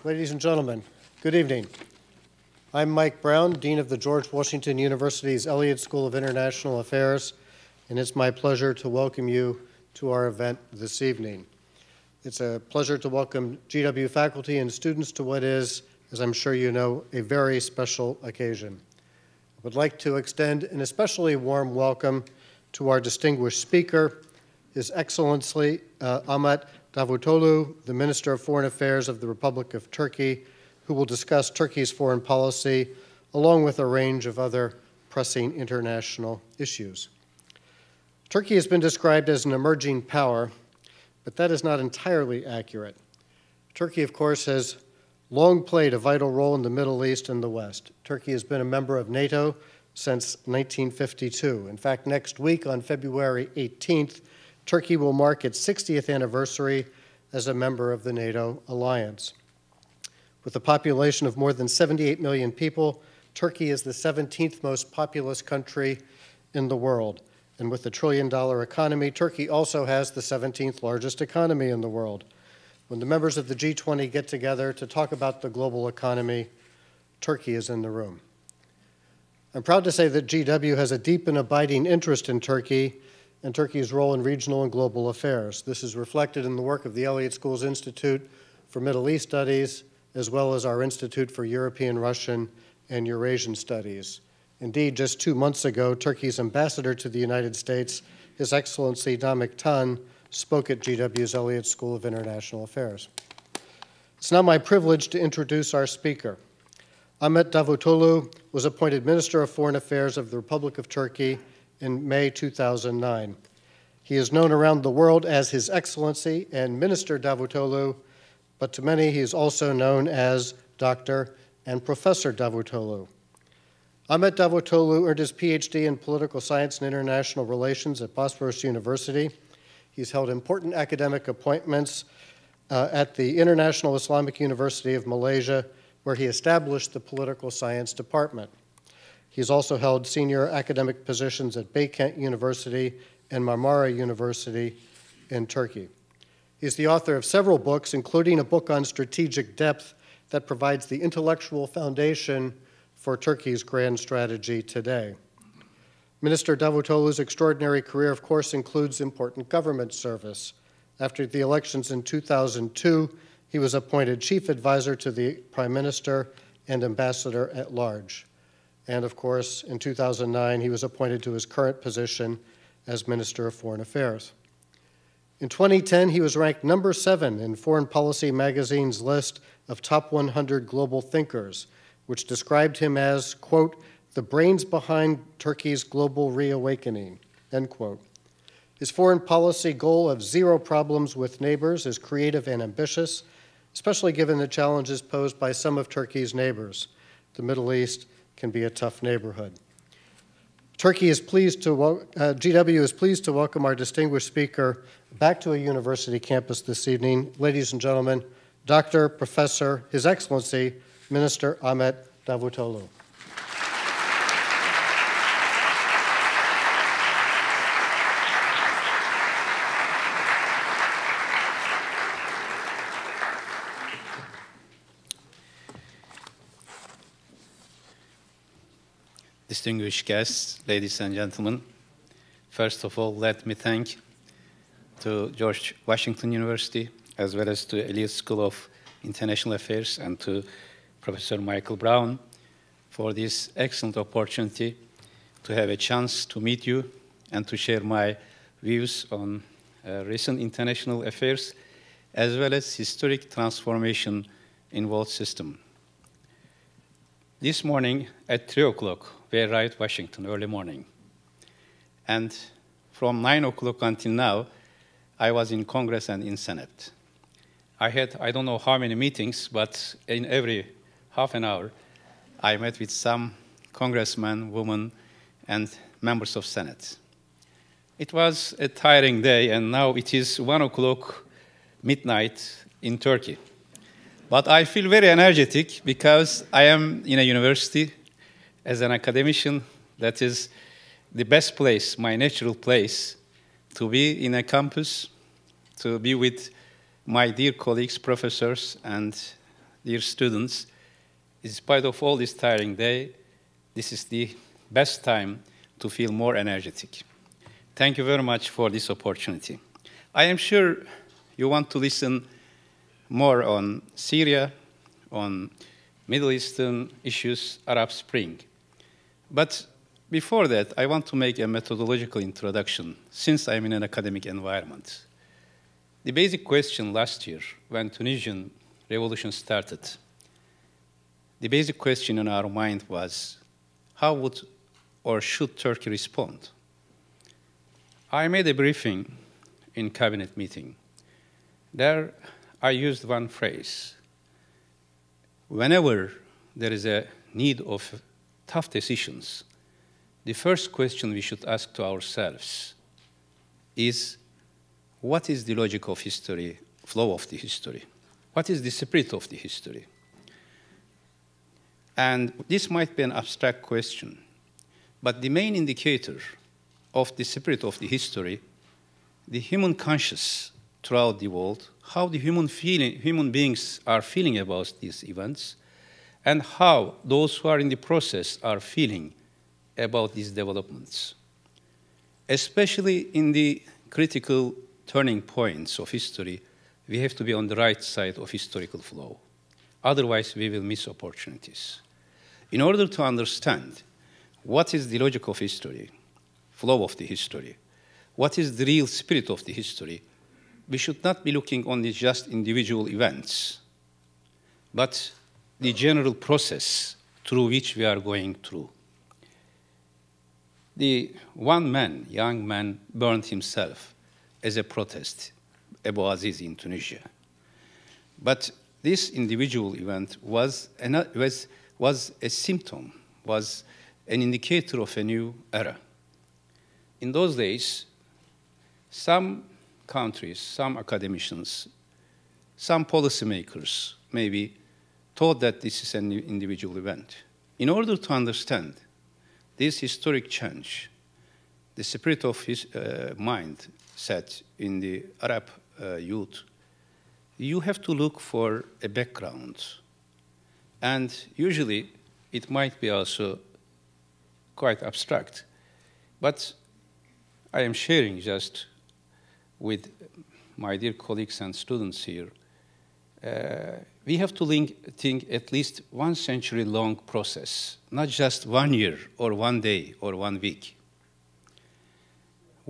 Ladies and gentlemen, good evening. I'm Mike Brown, Dean of the George Washington University's Elliott School of International Affairs, and it's my pleasure to welcome you to our event this evening. It's a pleasure to welcome GW faculty and students to what is, as I'm sure you know, a very special occasion. I would like to extend an especially warm welcome to our distinguished speaker, His Excellency Ahmet Davutoglu, the Minister of Foreign Affairs of the Republic of Turkey, who will discuss Turkey's foreign policy, along with a range of other pressing international issues. Turkey has been described as an emerging power, but that is not entirely accurate. Turkey, of course, has long played a vital role in the Middle East and the West. Turkey has been a member of NATO since 1952. In fact, next week on February 18th, Turkey will mark its 60th anniversary as a member of the NATO alliance. With a population of more than 78 million people, Turkey is the 17th most populous country in the world. And with a $1 trillion economy, Turkey also has the 17th largest economy in the world. When the members of the G20 get together to talk about the global economy, Turkey is in the room. I'm proud to say that GW has a deep and abiding interest in Turkey and Turkey's role in regional and global affairs. This is reflected in the work of the Elliott School's Institute for Middle East Studies, as well as our Institute for European, Russian, and Eurasian Studies. Indeed, just 2 months ago, Turkey's ambassador to the United States, His Excellency Namık Tan, spoke at GW's Elliott School of International Affairs. It's now my privilege to introduce our speaker. Ahmet Davutoglu was appointed Minister of Foreign Affairs of the Republic of Turkey in May 2009. He is known around the world as His Excellency and Minister Davutoglu, but to many he is also known as Dr. and Professor Davutoglu. Ahmet Davutoglu earned his PhD in Political Science and International Relations at Bosphorus University. He's held important academic appointments at the International Islamic University of Malaysia, where he established the Political Science Department. He's also held senior academic positions at Beykent University and Marmara University in Turkey. He's the author of several books, including a book on strategic depth that provides the intellectual foundation for Turkey's grand strategy today. Minister Davutoglu's extraordinary career, of course, includes important government service. After the elections in 2002, he was appointed Chief Advisor to the Prime Minister and Ambassador at Large. And of course, in 2009, he was appointed to his current position as Minister of Foreign Affairs. In 2010, he was ranked number 7 in Foreign Policy magazine's list of top 100 global thinkers, which described him as, quote, the brains behind Turkey's global reawakening, end quote. His foreign policy goal of zero problems with neighbors is creative and ambitious, especially given the challenges posed by some of Turkey's neighbors. The Middle East can be a tough neighborhood. GW is pleased to welcome our distinguished speaker back to a university campus this evening. Ladies and gentlemen, Dr. Professor, His Excellency, Minister Ahmet Davutoglu. Distinguished guests, ladies and gentlemen, first of all, let me thank to George Washington University, as well as to Elliott School of International Affairs and to Professor Michael Brown for this excellent opportunity to have a chance to meet you and to share my views on recent international affairs, as well as historic transformation in world system. This morning at 3 o'clock, we arrived Washington, early morning. And from 9 o'clock until now, I was in Congress and in Senate. I had, I don't know how many meetings, but in every half an hour, I met with some congressmen, women, and members of Senate. It was a tiring day, and now it is 1 o'clock midnight in Turkey. But I feel very energetic because I am in a university as an academician. That is the best place, my natural place, to be in a campus, to be with my dear colleagues, professors, and dear students, in spite of all this tiring day, this is the best time to feel more energetic. Thank you very much for this opportunity. I am sure you want to listen more on Syria, on Middle Eastern issues, Arab Spring. But before that, I want to make a methodological introduction, since I'm in an academic environment. The basic question last year, when Tunisian revolution started, the basic question in our mind was, how would or should Turkey respond? I made a briefing in cabinet meeting. There, I used one phrase. Whenever there is a need of tough decisions, the first question we should ask to ourselves is, what is the logic of history, flow of the history? What is the spirit of the history? And this might be an abstract question, but the main indicator of the spirit of the history, the human conscious throughout the world, how the human beings are feeling about these events, and how those who are in the process are feeling about these developments. Especially in the critical turning points of history, we have to be on the right side of historical flow. Otherwise, we will miss opportunities. In order to understand what is the logic of history, flow of the history, what is the real spirit of the history, we should not be looking only just individual events, but the general process through which we are going through. The one man, young man, burned himself as a protest, Abu Aziz in Tunisia. But this individual event was a symptom, was an indicator of a new era. In those days, some countries, some academicians, some policymakers maybe thought that this is an individual event. In order to understand this historic change, the spirit of his mind set in the Arab youth, you have to look for a background. And usually, it might be also quite abstract. But I am sharing just with my dear colleagues and students here, we have to think at least 1 century long process, not just 1 year or 1 day or 1 week.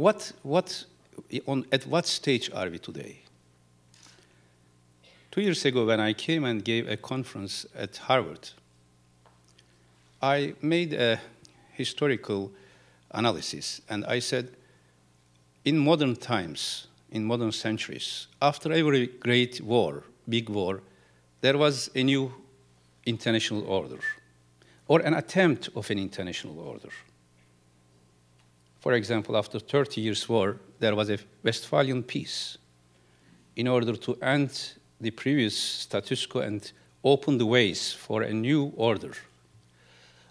At what stage are we today? 2 years ago, when I came and gave a conference at Harvard, I made a historical analysis, and I said, in modern times, in modern centuries, after every great war, big war, there was a new international order, or an attempt of an international order. For example, after 30 years' war, there was a Westphalian peace in order to end the previous status quo and open the ways for a new order.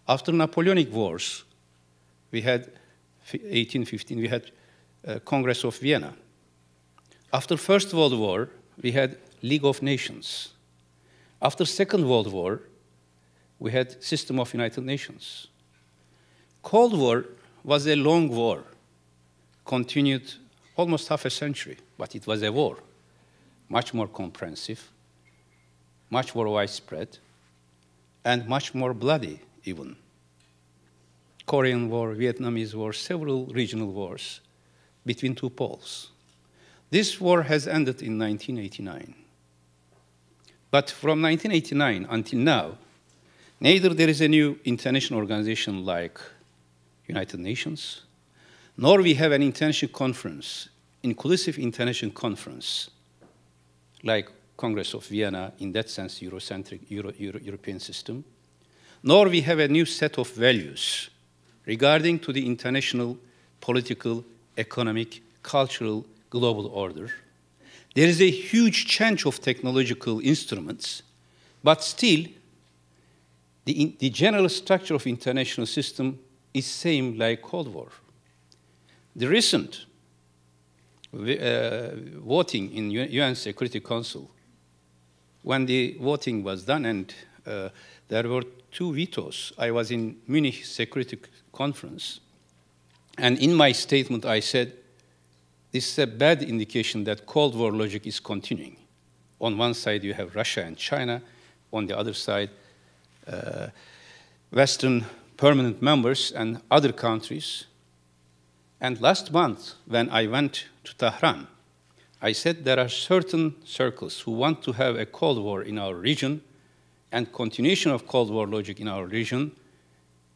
After Napoleonic Wars, we had 1815, we had Congress of Vienna. After First World War, we had League of Nations. After Second World War, we had System of United Nations. Cold War was a long war, continued almost half a century, but it was a war, much more comprehensive, much more widespread, and much more bloody even. Korean War, Vietnamese War, several regional wars between two poles. This war has ended in 1989. But from 1989 until now, neither there is a new international organization like United Nations, nor we have an international conference, inclusive international conference, like Congress of Vienna, in that sense, Eurocentric European system, nor we have a new set of values regarding to the international political, economic, cultural, global order. There is a huge change of technological instruments, but still, the general structure of international system is same like Cold War. The recent voting in UN Security Council when the voting was done, and there were 2 vetoes. I was in Munich Security Conference, and in my statement I said, this is a bad indication that Cold War logic is continuing. On one side you have Russia and China, on the other side Western permanent members and other countries. And last month, when I went to Tehran, I said there are certain circles who want to have a Cold War in our region and continuation of Cold War logic in our region.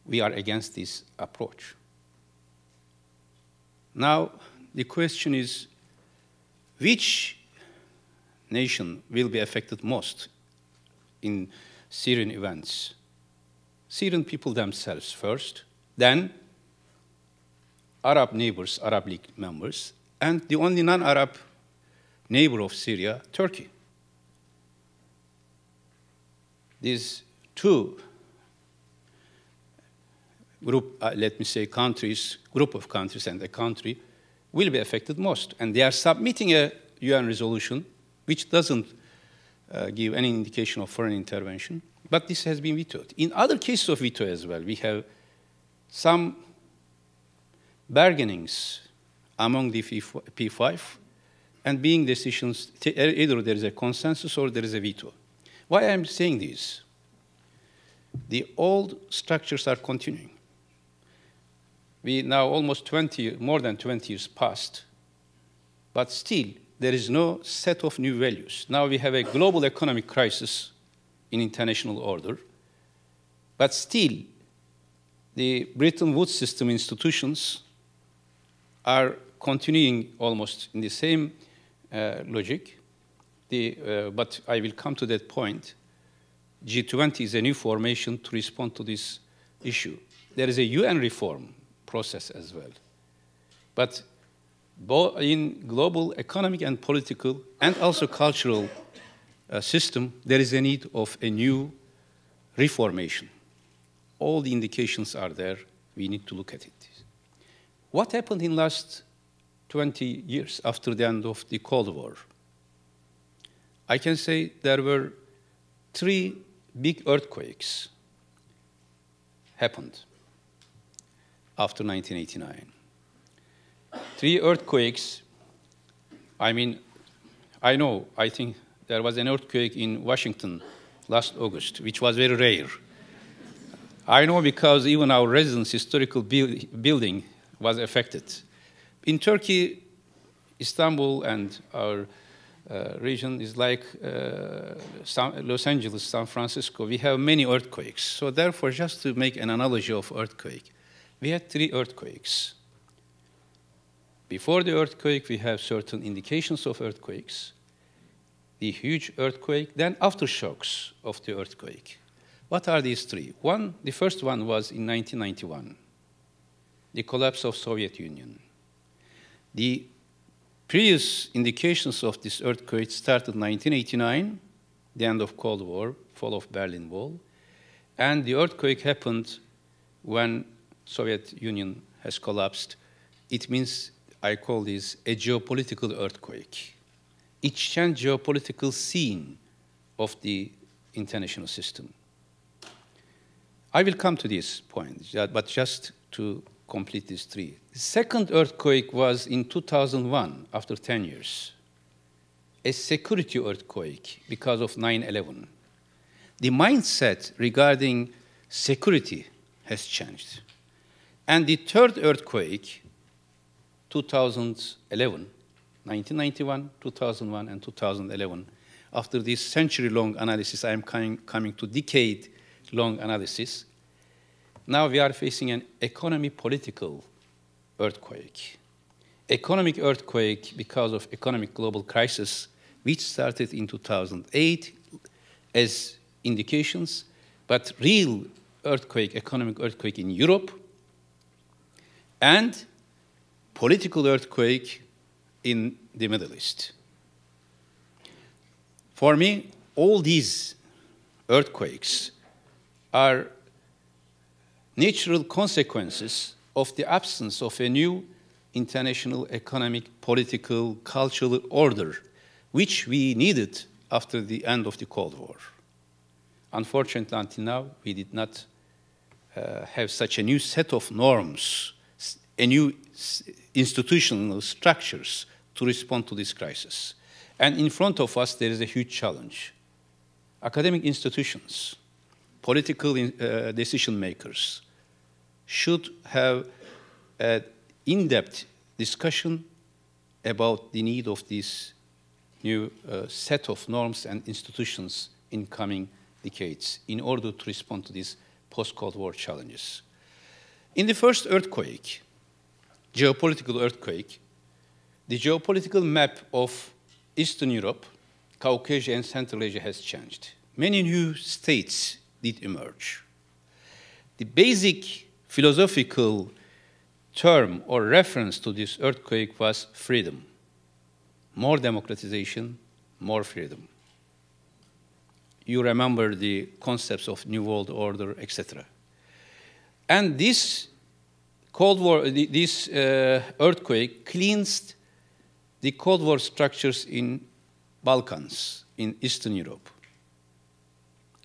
We are against this approach. Now, the question is, which nation will be affected most in Syrian events? Syrian people themselves first, then Arab neighbors, Arab League members, and the only non-Arab neighbor of Syria, Turkey. These 2 let me say countries, group of countries and a country will be affected most. And they are submitting a UN resolution which doesn't give any indication of foreign intervention, but this has been vetoed. In other cases of veto as well, we have some bargainings among the P5 and being decisions, either there is a consensus or there is a veto. Why I'm saying this? The old structures are continuing. We now almost more than 20 years passed, but still there is no set of new values. Now we have a global economic crisis in international order, but still the Bretton Woods system institutions are continuing almost in the same logic. But I will come to that point. G20 is a new formation to respond to this issue. There is a UN reform process as well. But both in global economic and political and also cultural system, there is a need of a new reformation. All the indications are there. We need to look at it. What happened in the last 20 years after the end of the Cold War? I can say there were 3 big earthquakes happened after 1989. 3 earthquakes, I think there was an earthquake in Washington last August, which was very rare. I know because even our residence historical building was affected. In Turkey, Istanbul and our region is like Los Angeles, San Francisco. We have many earthquakes. So therefore, just to make an analogy of earthquake, we had 3 earthquakes. Before the earthquake, we have certain indications of earthquakes, the huge earthquake, then aftershocks of the earthquake. What are these 3? The first one was in 1991, the collapse of Soviet Union. The previous indications of this earthquake started in 1989, the end of Cold War, fall of Berlin Wall, and the earthquake happened when Soviet Union has collapsed. It means, I call this a geopolitical earthquake. It changed geopolitical scene of the international system. I will come to this point, but just to complete these 3. The second earthquake was in 2001, after 10 years. A security earthquake because of 9/11. The mindset regarding security has changed. And the third earthquake, 2011, 1991, 2001, and 2011. After this century-long analysis, I am coming to decade-long analysis. Now we are facing an economy-political earthquake. Economic earthquake because of economic global crisis, which started in 2008 as indications, but real earthquake, economic earthquake in Europe, and political earthquake in the Middle East. For me, all these earthquakes are natural consequences of the absence of a new international economic, political, cultural order, which we needed after the end of the Cold War. Unfortunately, until now, we did not have such a new set of norms, a new institutional structures to respond to this crisis. And in front of us, there is a huge challenge. Academic institutions, political decision makers should have an in-depth discussion about the need of this new set of norms and institutions in coming decades in order to respond to these post-Cold War challenges. In the first earthquake, geopolitical earthquake, the geopolitical map of Eastern Europe, Caucasia, and Central Asia has changed. Many new states did emerge. The basic philosophical term or reference to this earthquake was freedom. More democratization, more freedom. You remember the concepts of New World Order, etc. And this Cold War, this earthquake cleansed the Cold War structures in Balkans, in Eastern Europe,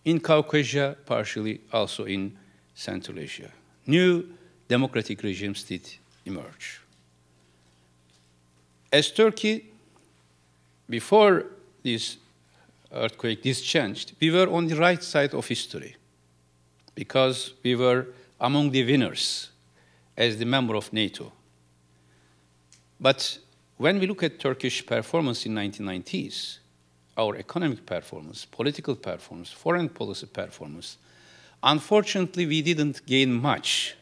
in Caucasia, partially also in Central Asia. New democratic regimes did emerge. As Turkey, before this earthquake, this changed, we were on the right side of history because we were among the winners as the member of NATO. But when we look at Turkish performance in 1990s, our economic performance, political performance, foreign policy performance, unfortunately, we didn't gain much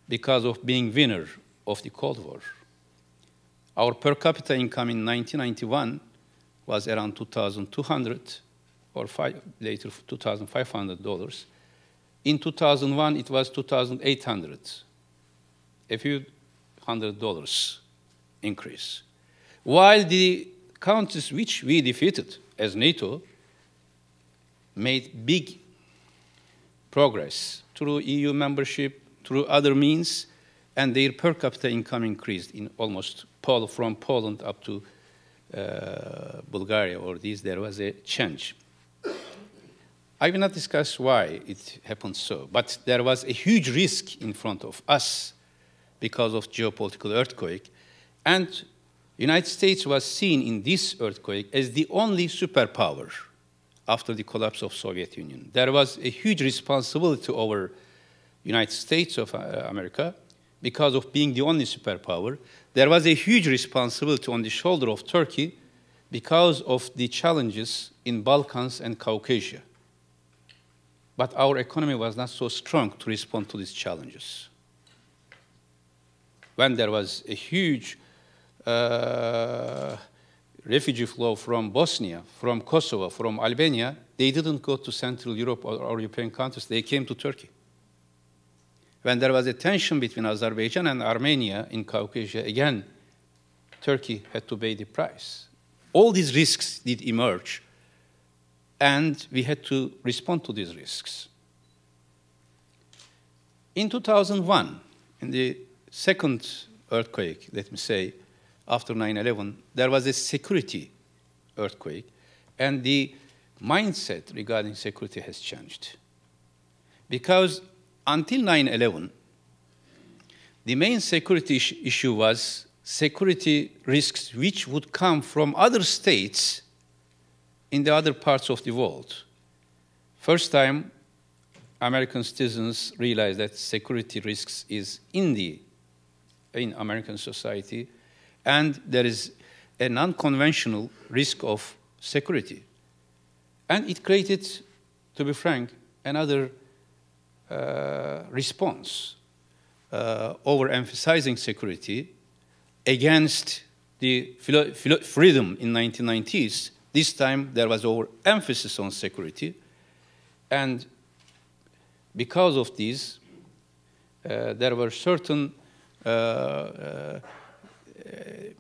because of being winner of the Cold War. Our per capita income in 1991 was around $2,200 or later $2,500. In 2001, it was $2,800, a few $100 increase. While the countries which we defeated as NATO made big progress through EU membership, through other means, and their per capita income increased in almost from Poland up to Bulgaria, or these, there was a change. I will not discuss why it happened so, but there was a huge risk in front of us because of geopolitical earthquake, and the United States was seen in this earthquake as the only superpower after the collapse of Soviet Union. There was a huge responsibility over United States of America because of being the only superpower. There was a huge responsibility on the shoulder of Turkey because of the challenges in Balkans and Caucasia. But our economy was not so strong to respond to these challenges. When there was a huge refugee flow from Bosnia, from Kosovo, from Albania, they didn't go to Central Europe or European countries, they came to Turkey. When there was a tension between Azerbaijan and Armenia in Caucasia, again, Turkey had to pay the price. All these risks did emerge, and we had to respond to these risks. In 2001, in the second earthquake, let me say, after 9/11, there was a security earthquake, and the mindset regarding security has changed. Because until 9/11, the main security issue was security risks which would come from other states in the other parts of the world. First time, American citizens realized that security risks is in American society, and there is a non-conventional risk of security. And it created, to be frank, another response, overemphasizing security against the freedom in 1990s. This time there was overemphasis on security, and because of these, there were certain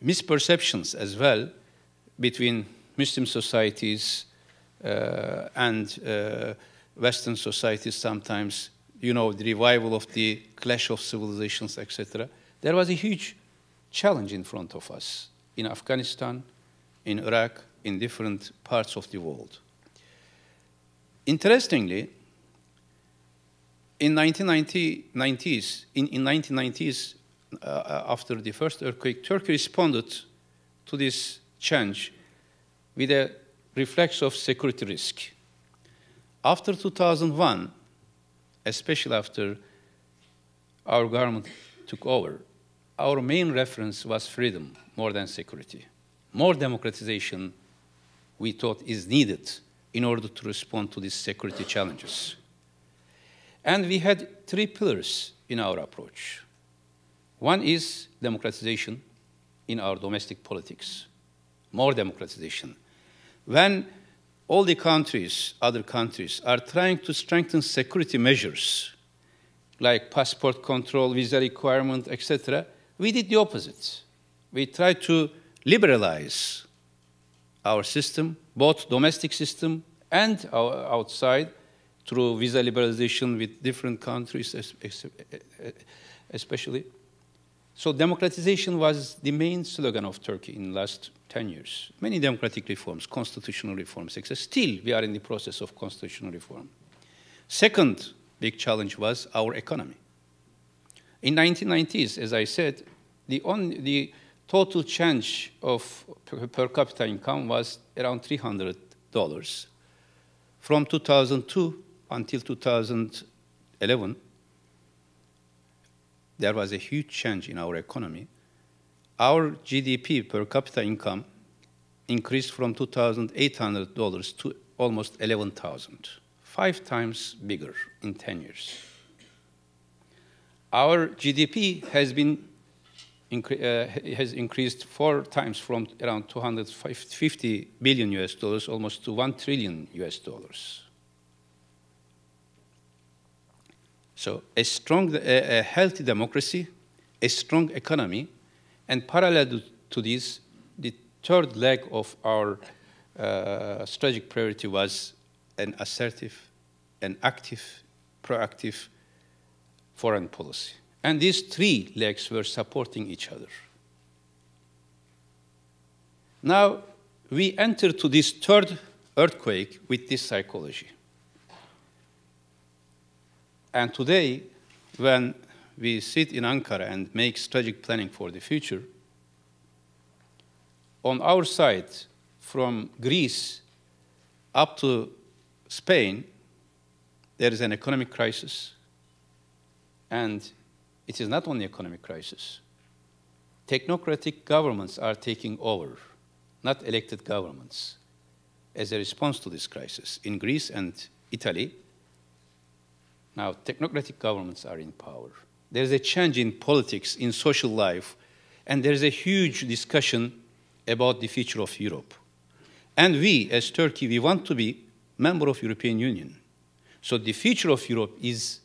misperceptions as well between Muslim societies and Western societies sometimes, you know, the revival of the clash of civilizations, etc. There was a huge challenge in front of us in Afghanistan, in Iraq, in different parts of the world. Interestingly, in 1990s, after the first earthquake, Turkey responded to this change with a reflex of security risk. After 2001, especially after our government took over, our main reference was freedom more than security. More democratization, we thought, is needed in order to respond to these security challenges. And we had three pillars in our approach. One is democratization in our domestic politics, more democratization. When all the countries, other countries, are trying to strengthen security measures, like passport control, visa requirement, etc., we did the opposite. We tried to liberalize our system, both domestic system and outside, through visa liberalization with different countries, especially. So democratization was the main slogan of Turkey in the last 10 years. Many democratic reforms, constitutional reforms, etc. Still, we are in the process of constitutional reform. Second big challenge was our economy. In 1990s, as I said, the total change of per capita income was around $300. From 2002 until 2011, there was a huge change in our economy. Our GDP per capita income increased from $2,800 to almost $11,000, 5 times bigger in 10 years. Our GDP has increased 4 times from around 250 billion US dollars almost to 1 trillion US dollars. So a healthy democracy, a strong economy, and parallel to this, the third leg of our strategic priority was an assertive, an active, proactive foreign policy. And these three legs were supporting each other. Now, we enter to this third earthquake with this psychology. And today, when we sit in Ankara and make strategic planning for the future, on our side, from Greece up to Spain, there is an economic crisis. And it is not only economic crisis. Technocratic governments are taking over, not elected governments, as a response to this crisis. In Greece and Italy, now technocratic governments are in power. There's a change in politics, in social life, and there's a huge discussion about the future of Europe. And we, as Turkey, we want to be member of European Union. So the future of Europe is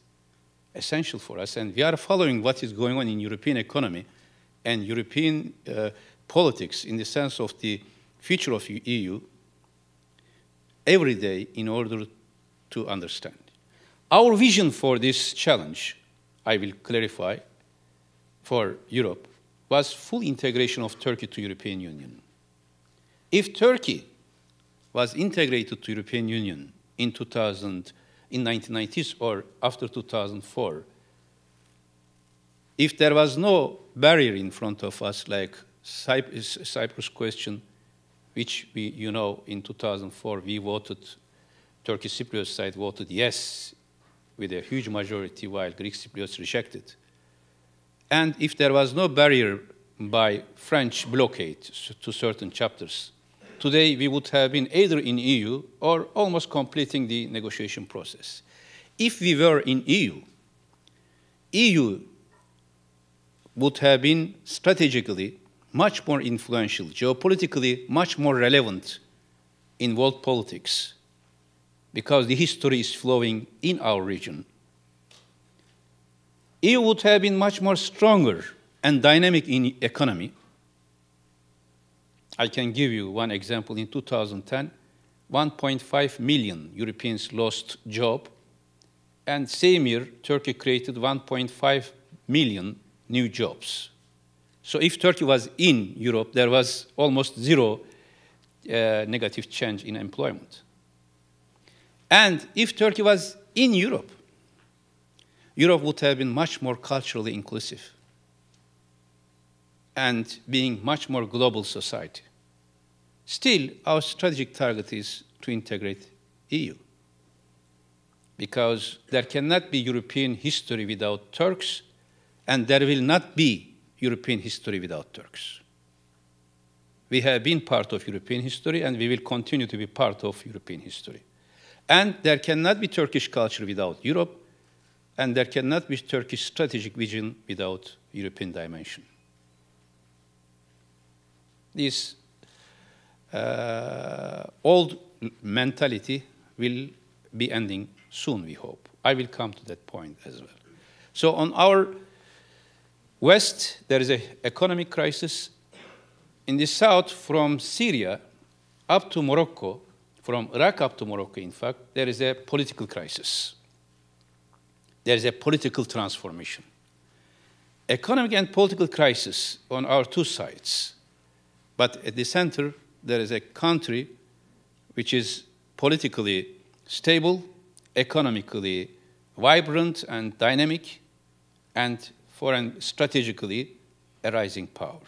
essential for us, and we are following what is going on in European economy and European politics in the sense of the future of EU every day in order to understand. Our vision for this challenge, I will clarify, for Europe, was full integration of Turkey to European Union. If Turkey was integrated to European Union in 1990s or after 2004, if there was no barrier in front of us like Cyprus question, which in 2004 we voted, Turkish Cypriot side voted yes with a huge majority while Greek Cypriots rejected. And if there was no barrier by French blockade to certain chapters, today we would have been either in EU or almost completing the negotiation process. If we were in EU would have been strategically much more influential, geopolitically much more relevant in world politics, because the history is flowing in our region. EU would have been much more stronger and dynamic in economy. I can give you one example. In 2010, 1.5 million Europeans lost job, and same year, Turkey created 1.5 million new jobs. So if Turkey was in Europe, there was almost zero negative change in employment. And if Turkey was in Europe, Europe would have been much more culturally inclusive and being much more global society. Still, our strategic target is to integrate EU, because there cannot be European history without Turks, and there will not be European history without Turks. We have been part of European history, and we will continue to be part of European history. And there cannot be Turkish culture without Europe, and there cannot be Turkish strategic vision without European dimension. This old mentality will be ending soon, we hope. I will come to that point as well. So on our west, there is an economic crisis. In the south, from Syria up to Morocco, from Iraq up to Morocco, in fact, there is a political crisis. There is a political transformation. Economic and political crisis on our two sides. But at the center, there is a country which is politically stable, economically vibrant and dynamic, and foreign strategically a rising power.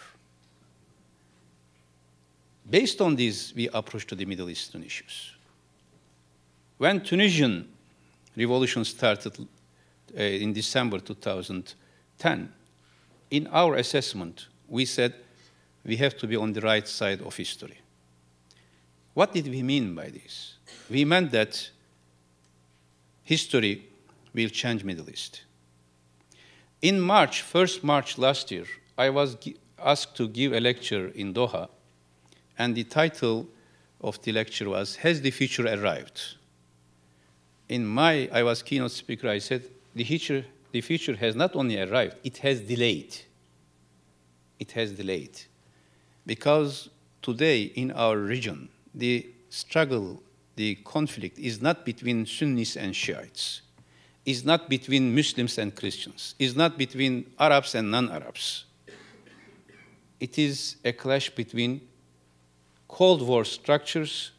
Based on this, we approach to the Middle Eastern issues. When Tunisian revolution started in December 2010, in our assessment, we said we have to be on the right side of history. What did we mean by this? We meant that history will change Middle East. In March, 1st March last year, I was asked to give a lecture in Doha, and the title of the lecture was, "Has the Future Arrived?" I was keynote speaker, I said, the future has not only arrived, it has delayed. It has delayed. Because today in our region, the struggle, the conflict is not between Sunnis and Shiites, is not between Muslims and Christians, is not between Arabs and non-Arabs. It is a clash between Cold War structures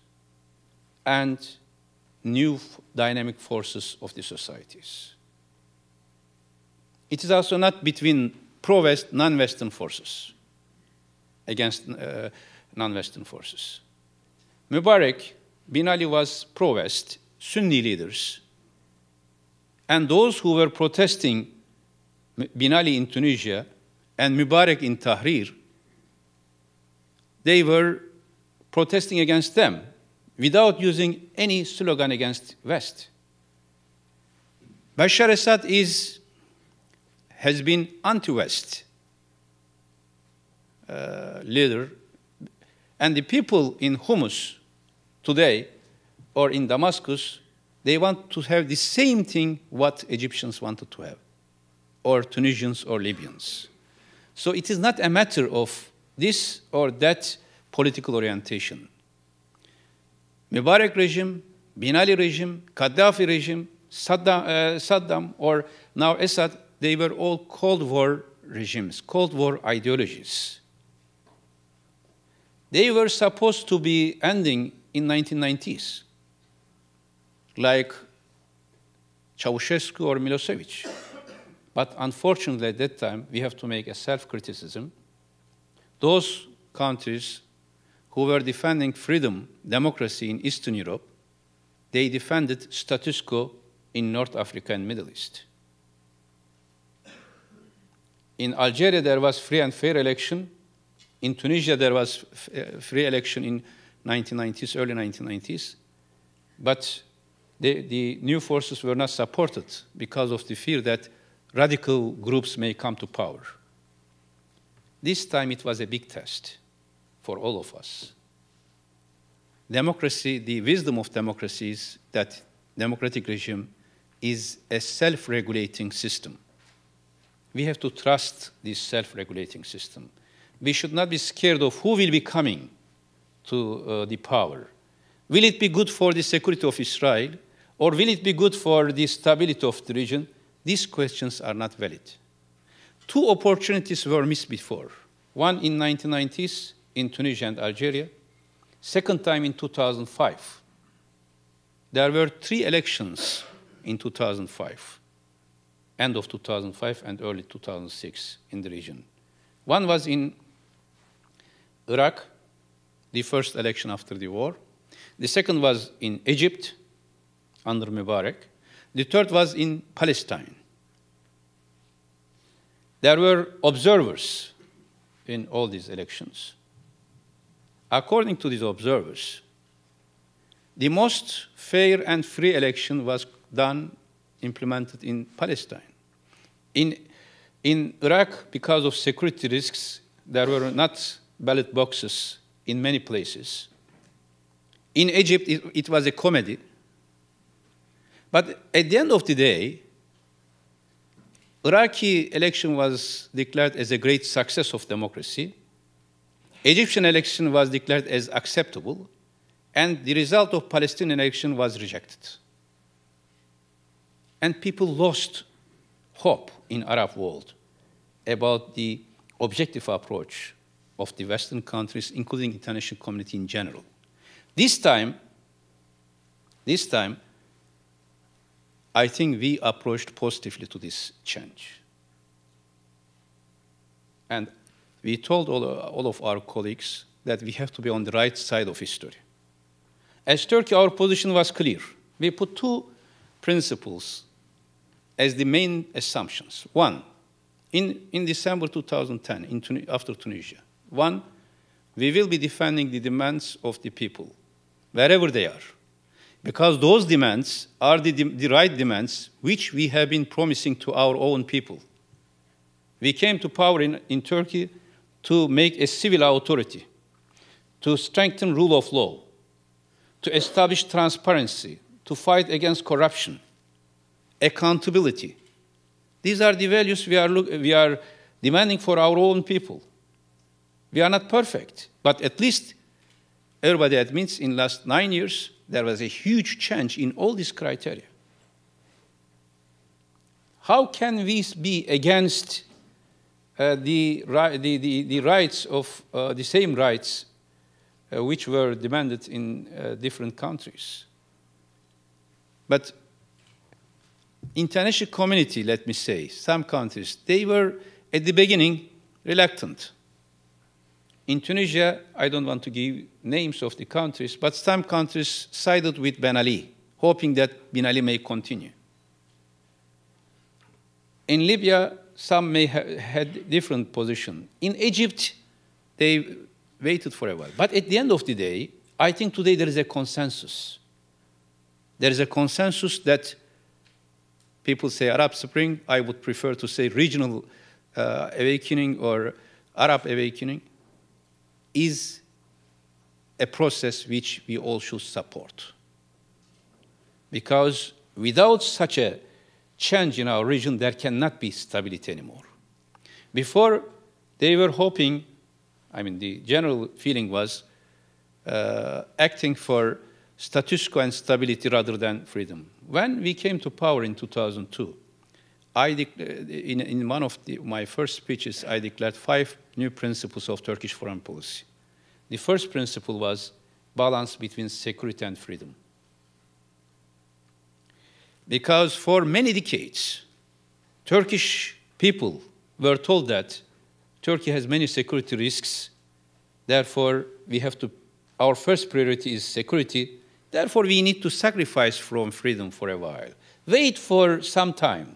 and new dynamic forces of the societies. It is also not between pro-West, non-Western forces against non-Western forces. Mubarak, Bin Ali was pro-West, Sunni leaders, and those who were protesting Bin Ali in Tunisia and Mubarak in Tahrir, they were protesting against them without using any slogan against West. Bashar Assad has been anti-West leader, and the people in Homs today, or in Damascus, they want to have the same thing what Egyptians wanted to have, or Tunisians or Libyans. So it is not a matter of this or that political orientation. Mubarak regime, Bin Ali regime, Gaddafi regime, Saddam, or now Assad, they were all Cold War regimes, Cold War ideologies. They were supposed to be ending in 1990s, like Ceausescu or Milosevic. But unfortunately, at that time, we have to make a self-criticism. Those countries who were defending freedom, democracy in Eastern Europe, they defended status quo in North Africa and Middle East. In Algeria, there was free and fair election. In Tunisia, there was free election in 1990s, early 1990s. But the new forces were not supported because of the fear that radical groups may come to power. This time, it was a big test for all of us. Democracy, the wisdom of democracy is that democratic regime is a self-regulating system. We have to trust this self-regulating system. We should not be scared of who will be coming to the power. Will it be good for the security of Israel, or will it be good for the stability of the region? These questions are not valid. Two opportunities were missed before. One in 1990s in Tunisia and Algeria, Second time in 2005. There were 3 elections in 2005, end of 2005 and early 2006 in the region. One was in Iraq, the first election after the war. The second was in Egypt, under Mubarak. The third was in Palestine. There were observers in all these elections. According to these observers, the most fair and free election was implemented in Palestine. In Iraq, because of security risks, there were not ballot boxes in many places. In Egypt, it was a comedy. But at the end of the day, Iraqi election was declared as a great success of democracy. Egyptian election was declared as acceptable, and the result of Palestinian election was rejected. And people lost hope in Arab world about the objective approach of the Western countries, including the international community in general. This time, I think we approached positively to this change. And we told all of our colleagues that we have to be on the right side of history. As Turkey, our position was clear. We put 2 principles as the main assumptions. One, in December 2010, after Tunisia, one, we will be defending the demands of the people, wherever they are. Because those demands are the right demands which we have been promising to our own people. We came to power in Turkey to make a civil authority, to strengthen rule of law, to establish transparency, to fight against corruption, accountability. These are the values we are demanding for our own people. We are not perfect, but at least everybody admits in the last 9 years, there was a huge change in all these criteria. How can we be against the rights of the same rights which were demanded in different countries? But international community, let me say, some countries, they were at the beginning reluctant. In Tunisia, I don't want to give names of the countries, but some countries sided with Ben Ali, hoping that Ben Ali may continue. In Libya, some may have had different position. In Egypt, they waited for a while. But at the end of the day, I think today there is a consensus. There is a consensus that people say Arab Spring. I would prefer to say regional awakening or Arab awakening is a process which we all should support. Because without such a change in our region, there cannot be stability anymore. Before, they were hoping, I mean, the general feeling was acting for status quo and stability rather than freedom. When we came to power in 2002, in one of my first speeches, I declared 5 new principles of Turkish foreign policy. The first principle was balance between security and freedom. Because for many decades, Turkish people were told that Turkey has many security risks, therefore our first priority is security, therefore we need to sacrifice from freedom for a while. Wait for some time.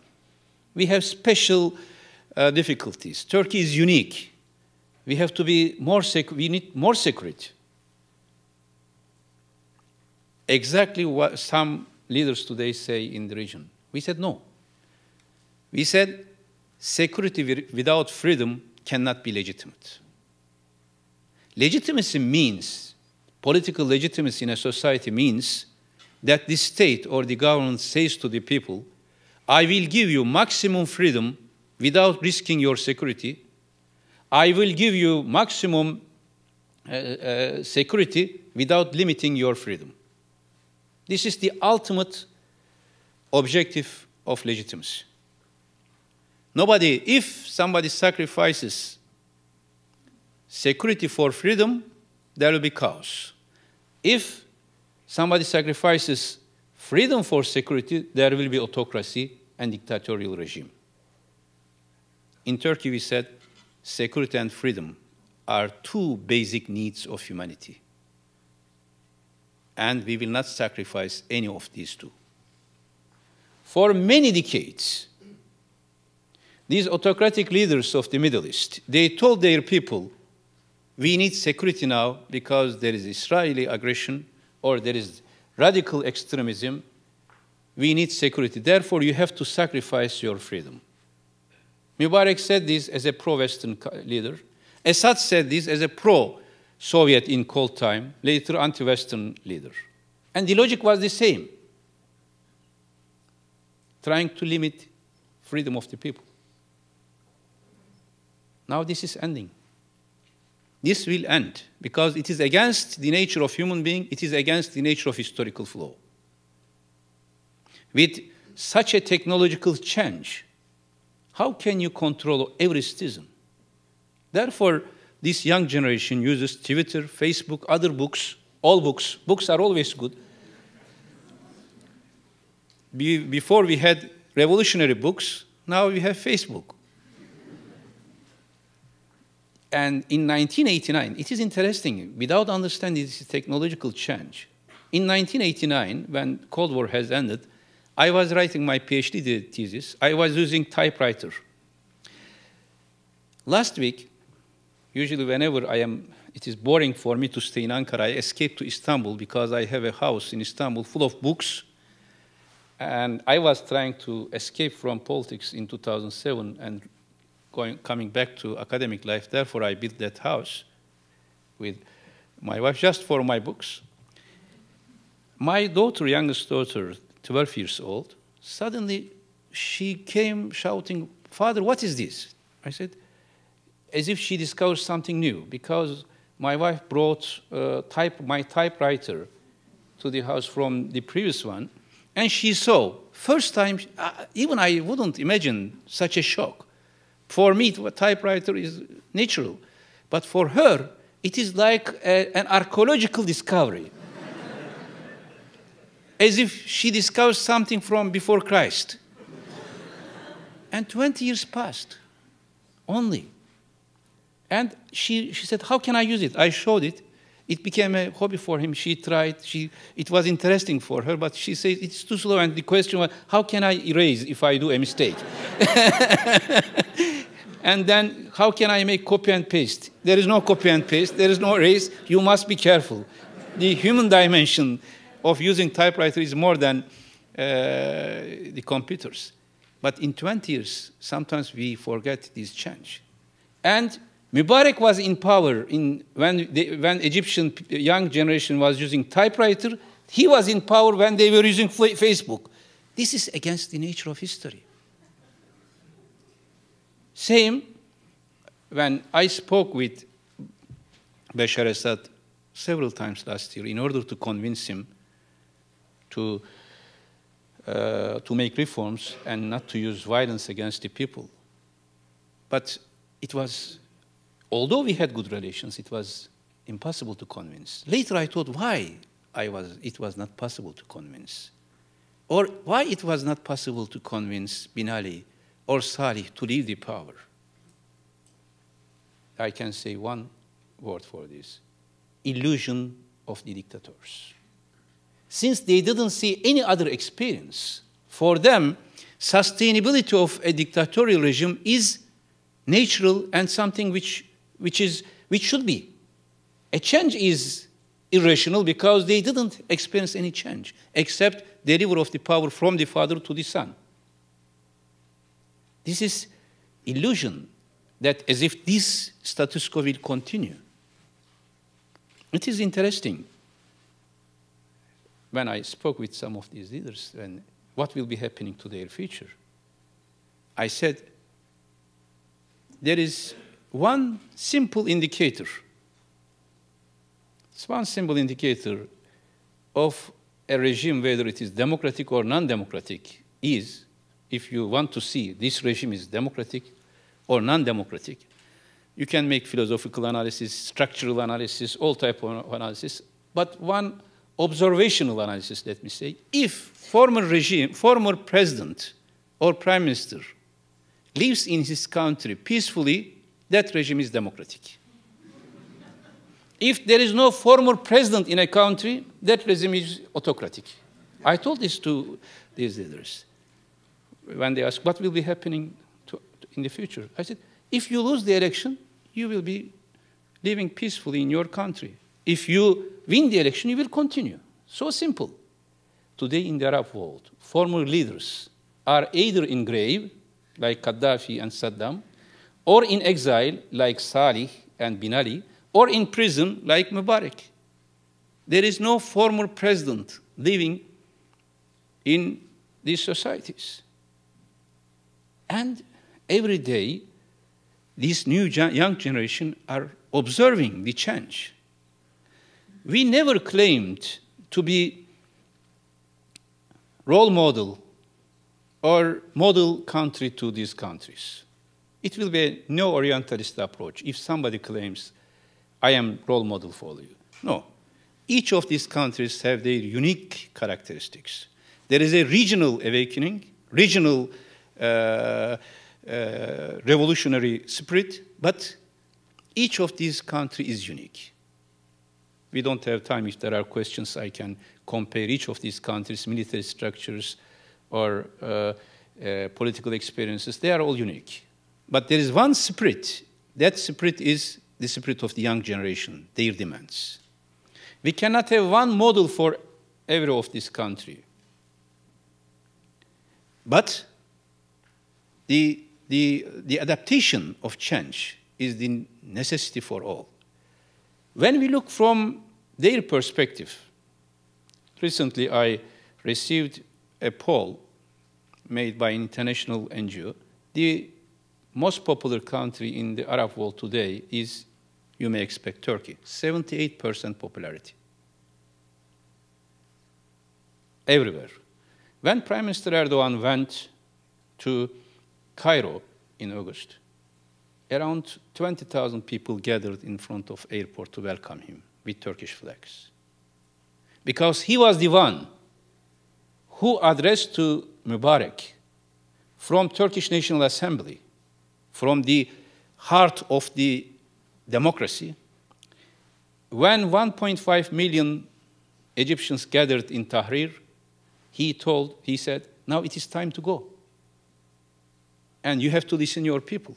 We have special difficulties. Turkey is unique. We have to be we need more security. Exactly what some leaders today say in the region. We said no. We said security without freedom cannot be legitimate. Legitimacy means, political legitimacy in a society means that the state or the government says to the people, I will give you maximum freedom without risking your security. I will give you maximum security without limiting your freedom. This is the ultimate objective of legitimacy. If somebody sacrifices security for freedom, there will be chaos. If somebody sacrifices freedom for security, there will be autocracy and dictatorial regime. In Turkey, we said security and freedom are two basic needs of humanity. And we will not sacrifice any of these two. For many decades, these autocratic leaders of the Middle East, they told their people, we need security now because there is Israeli aggression or there is radical extremism. We need security. Therefore, you have to sacrifice your freedom. Mubarak said this as a pro-Western leader. Assad said this as a pro-Soviet in Cold Time, later anti-Western leader. And the logic was the same, trying to limit freedom of the people. Now this is ending. This will end because it is against the nature of human being, it is against the nature of historical flow. With such a technological change, how can you control every citizen? Therefore, this young generation uses Twitter, Facebook, other books, all books. Books are always good. Before we had revolutionary books, now we have Facebook. And in 1989, it is interesting, without understanding this technological change, in 1989, when Cold War has ended, I was writing my PhD thesis. I was using typewriter. Last week, usually whenever it is boring for me to stay in Ankara, I escape to Istanbul because I have a house in Istanbul full of books. And I was trying to escape from politics in 2007 and coming back to academic life. Therefore, I built that house with my wife just for my books. My daughter, youngest daughter, 12 years old, suddenly she came shouting, "Father, what is this?" I said, as if she discovered something new, because my wife brought my typewriter to the house from the previous one, and she saw, first time, even I wouldn't imagine such a shock. For me, a typewriter is natural, but for her, it is like an archaeological discovery. As if she discovered something from before Christ. And 20 years passed, only. And she said, how can I use it? I showed it. It became a hobby for him. She tried. It was interesting for her, but she said, it's too slow. And the question was, how can I erase if I do a mistake? And then, how can I make copy and paste? There is no copy and paste. There is no erase. You must be careful. The human dimension of using typewriter is more than the computers. But in 20 years, sometimes we forget this change. And Mubarak was in power when Egyptian young generation was using typewriter. He was in power when they were using Facebook. This is against the nature of history. Same when I spoke with Bashar Assad several times last year in order to convince him to make reforms and not to use violence against the people. But it was, although we had good relations, it was impossible to convince. Later I thought why it was not possible to convince. Or why it was not possible to convince Bin Ali or Salih to leave the power. I can say one word for this: illusion of the dictators. Since they didn't see any other experience, for them, sustainability of a dictatorial regime is natural and something which should be. A change is irrational because they didn't experience any change, except delivery of the power from the father to the son. This is illusion, that as if this status quo will continue. It is interesting. When I spoke with some of these leaders, and what will be happening to their future, I said, there is one simple indicator. It's one simple indicator of a regime, whether it is democratic or non-democratic, is, if you want to see this regime is democratic or non-democratic, you can make philosophical analysis, structural analysis, all type of analysis. but one observational analysis, let me say. If former president or prime minister lives in his country peacefully, that regime is democratic. If there is no former president in a country, that regime is autocratic. I told this to these leaders when they asked what will be happening in the future. I said, if you lose the election, you will be living peacefully in your country. If you win the election, you will continue. So simple. Today in the Arab world, former leaders are either in grave, like Gaddafi and Saddam, or in exile, like Salih and Bin Ali, or in prison, like Mubarak. There is no former president living in these societies. And every day, this new young generation are observing the change. We never claimed to be role model or model country to these countries. It will be a neo-Orientalist approach if somebody claims, I am role model for you. No. Each of these countries have their unique characteristics. There is a regional awakening, regional revolutionary spirit, but each of these countries is unique. We don't have time. If there are questions, I can compare each of these countries' military structures or political experiences. They are all unique. But there is one spirit. That spirit is the spirit of the young generation, their demands. We cannot have one model for every of this country. But the adaptation of change is the necessity for all. When we look from their perspective, recently I received a poll made by an international NGO. The most popular country in the Arab world today is, you may expect, Turkey, 78% popularity. Everywhere. When Prime Minister Erdogan went to Cairo in August, around 20,000 people gathered in front of the airport to welcome him with Turkish flags. Because he was the one who addressed to Mubarak from Turkish National Assembly, from the heart of the democracy, when 1.5 million Egyptians gathered in Tahrir, he said, now it is time to go. And you have to listen to your people.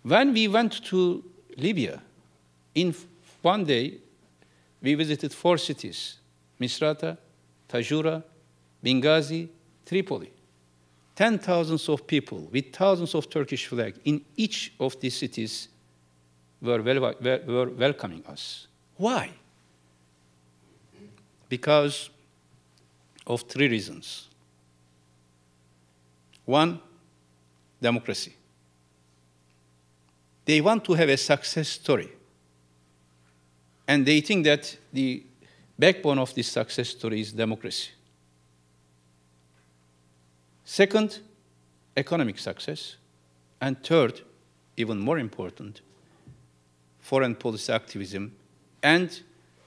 When we went to Libya, in one day, we visited 4 cities, Misrata, Tajura, Benghazi, Tripoli. 10,000 of people with thousands of Turkish flags in each of these cities were welcoming us. Why? Because of 3 reasons. 1, democracy. They want to have a success story. And they think that the backbone of this success story is democracy. 2nd, economic success. And 3rd, even more important, foreign policy activism and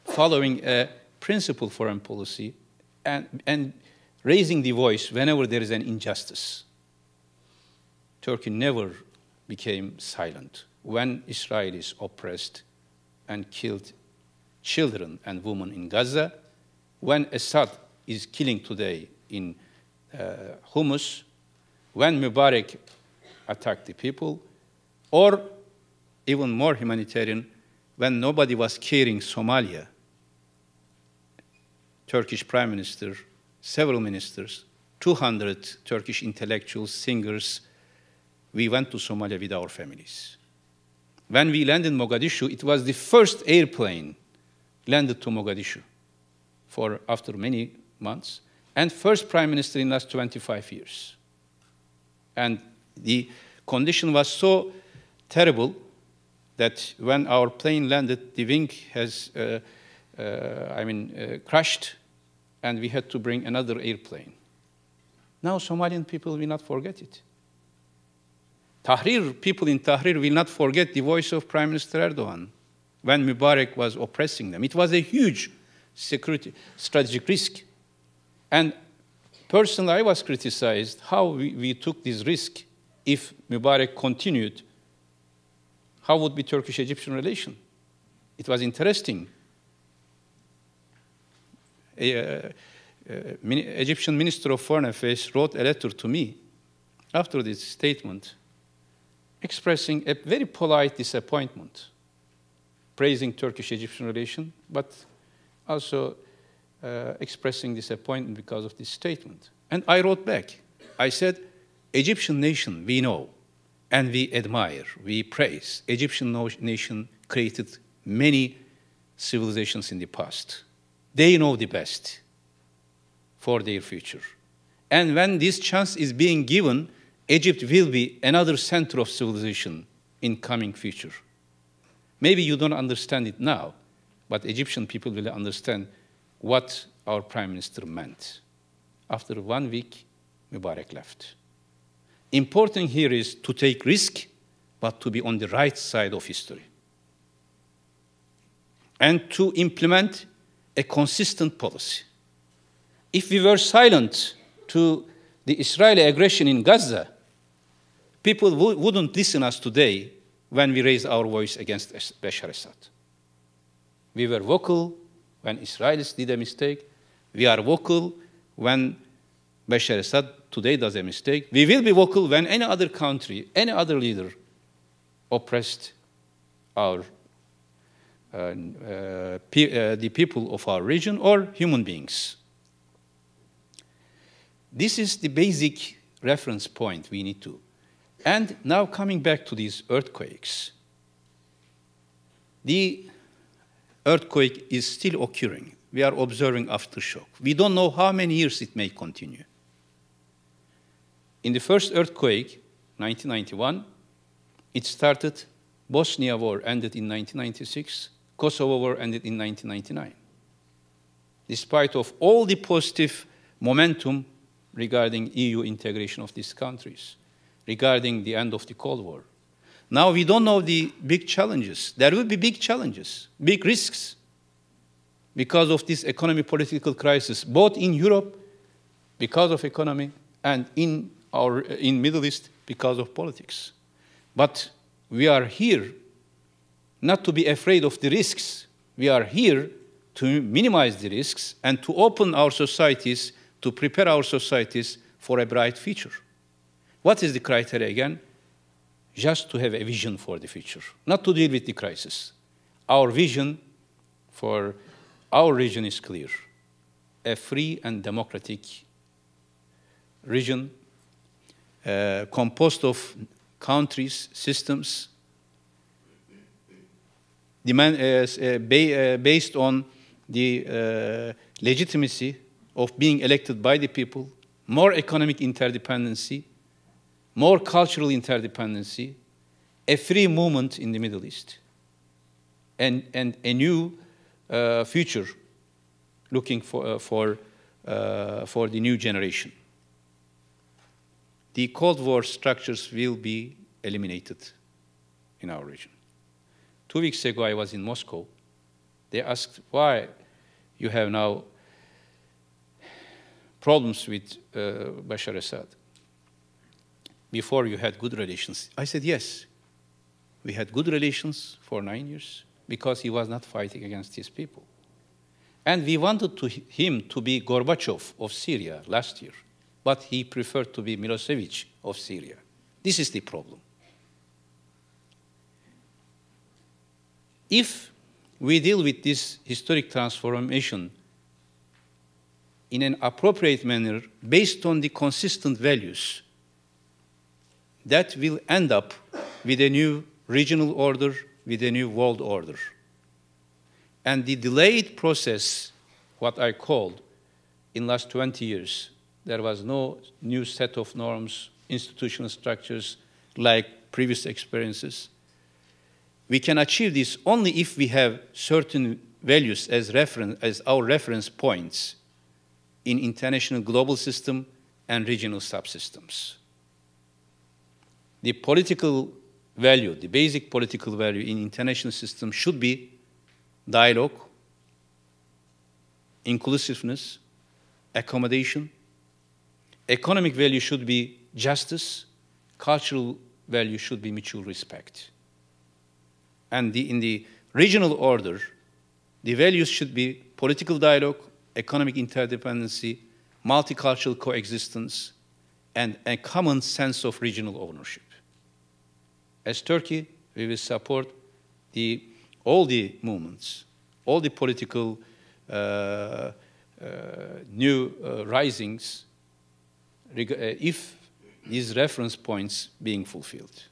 following a principled foreign policy and raising the voice whenever there is an injustice. Turkey never became silent when Israelis oppressed and killed children and women in Gaza, when Assad is killing today in Homs, when Mubarak attacked the people, or even more humanitarian, when nobody was caring Somalia. Turkish Prime Minister, several ministers, 200 Turkish intellectuals, singers, we went to Somalia with our families. When we landed in Mogadishu, it was the first airplane landed to Mogadishu after many months, and first prime minister in the last 25 years. And the condition was so terrible that when our plane landed, the wing has crashed, and we had to bring another airplane. Now Somalian people will not forget it. Tahrir, people in Tahrir will not forget the voice of Prime Minister Erdogan when Mubarak was oppressing them. It was a huge strategic risk. And personally, I was criticized how we took this risk. If Mubarak continued, how would be Turkish-Egyptian relation? It was interesting. Egyptian Minister of Foreign Affairs wrote a letter to me after this statement, expressing a very polite disappointment, praising Turkish-Egyptian relation, but also expressing disappointment because of this statement. And I wrote back. I said, Egyptian nation, we know, and we admire, we praise. Egyptian nation created many civilizations in the past. They know the best for their future. And when this chance is being given, Egypt will be another center of civilization in coming future. Maybe you don't understand it now, but Egyptian people will understand what our prime minister meant. After 1 week, Mubarak left. Important here is to take risk, but to be on the right side of history. And to implement a consistent policy. If we were silent to the Israeli aggression in Gaza, people wouldn't listen us today when we raise our voice against Bashar Assad. We were vocal when Israelis did a mistake. We are vocal when Bashar Assad today does a mistake. We will be vocal when any other country, any other leader oppressed our the people of our region or human beings. This is the basic reference point we need to. And now coming back to these earthquakes. The earthquake is still occurring. We are observing aftershock. We don't know how many years it may continue. In the first earthquake, 1991, it started, Bosnia War ended in 1996, Kosovo War ended in 1999. Despite of all the positive momentum regarding EU integration of these countries, regarding the end of the Cold War. Now we don't know the big challenges. There will be big challenges, big risks because of this economic political crisis, both in Europe because of economy and in Middle East because of politics. But we are here not to be afraid of the risks. We are here to minimize the risks and to open our societies, to prepare our societies for a bright future. What is the criteria again? Just to have a vision for the future, not to deal with the crisis. Our vision for our region is clear. A free and democratic region composed of countries, systems, based on the legitimacy of being elected by the people, more economic interdependency, more cultural interdependency, a free movement in the Middle East, and a new future looking for the new generation. The Cold War structures will be eliminated in our region. 2 weeks ago, I was in Moscow. They asked why you have now problems with Bashar Assad. Before you had good relations. I said, yes, we had good relations for 9 years because he was not fighting against his people. And we wanted him to be Gorbachev of Syria last year, but he preferred to be Milosevic of Syria. This is the problem. If we deal with this historic transformation in an appropriate manner based on the consistent values, that will end up with a new regional order, with a new world order. And the delayed process, what I called, in the last 20 years, there was no new set of norms, institutional structures like previous experiences. We can achieve this only if we have certain values as our reference points in international global system and regional subsystems. The political value, the basic political value in international system should be dialogue, inclusiveness, accommodation. Economic value should be justice. Cultural value should be mutual respect. And in the regional order, the values should be political dialogue, economic interdependency, multicultural coexistence, and a common sense of regional ownership. As Turkey, we will support all the movements, all the political new risings, if these reference points being fulfilled.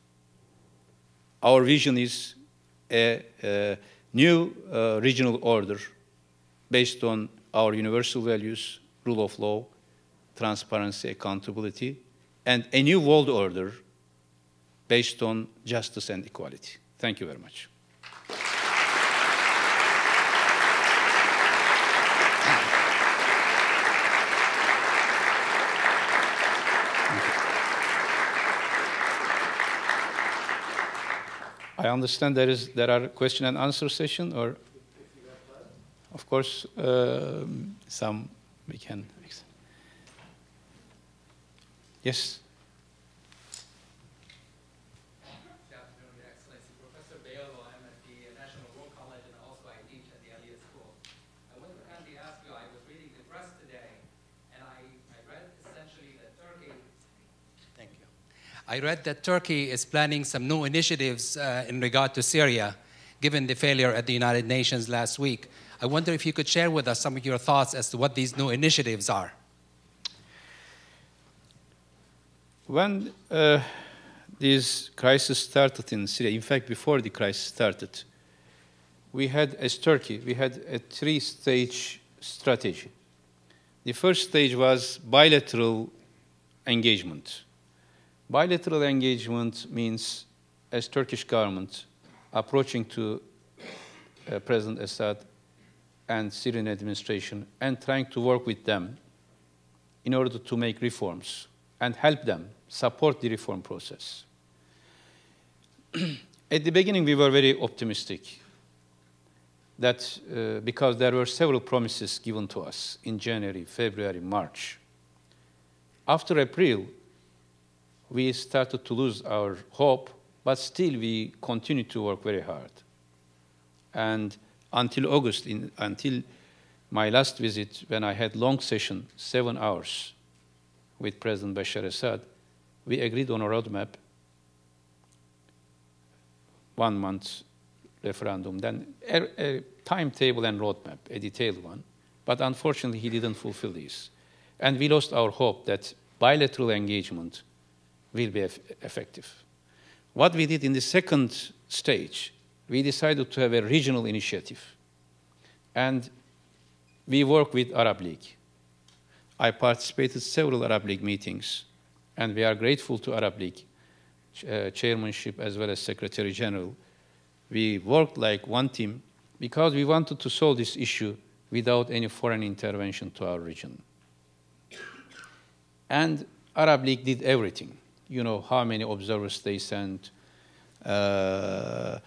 Our vision is a new regional order based on our universal values, rule of law, transparency, accountability, and a new world order based on justice and equality. Thank you very much. I understand there are question and answer session, or of course some we can. Yes. Good afternoon, Your Excellency. Professor Beyoğlu, I'm at the National Law College and also I teach at the Elliott School. I wanted to kindly ask you, I was reading the press today and I read essentially that Turkey. Thank you. I read that Turkey is planning some new initiatives in regard to Syria, given the failure at the United Nations last week. I wonder if you could share with us some of your thoughts as to what these new initiatives are. When this crisis started in Syria, in fact, before the crisis started, we had, as Turkey, we had a three-stage strategy. The first stage was bilateral engagement. Bilateral engagement means, as Turkish government, approaching to President Assad and Syrian administration and trying to work with them in order to make reforms and help them support the reform process. At the beginning, we were very optimistic that because there were several promises given to us in January, February, March. After April, we started to lose our hope, but still we continued to work very hard. And until August, until my last visit, when I had long session, 7 hours, with President Bashar Assad, we agreed on a roadmap, 1 month referendum, then a timetable and roadmap, a detailed one. But unfortunately, he didn't fulfill this. And we lost our hope that bilateral engagement will be effective. What we did in the second stage, we decided to have a regional initiative. And we worked with Arab League. I participated in several Arab League meetings, and we are grateful to Arab League chairmanship as well as Secretary General. We worked like one team because we wanted to solve this issue without any foreign intervention to our region. And Arab League did everything. You know how many observers they sent, how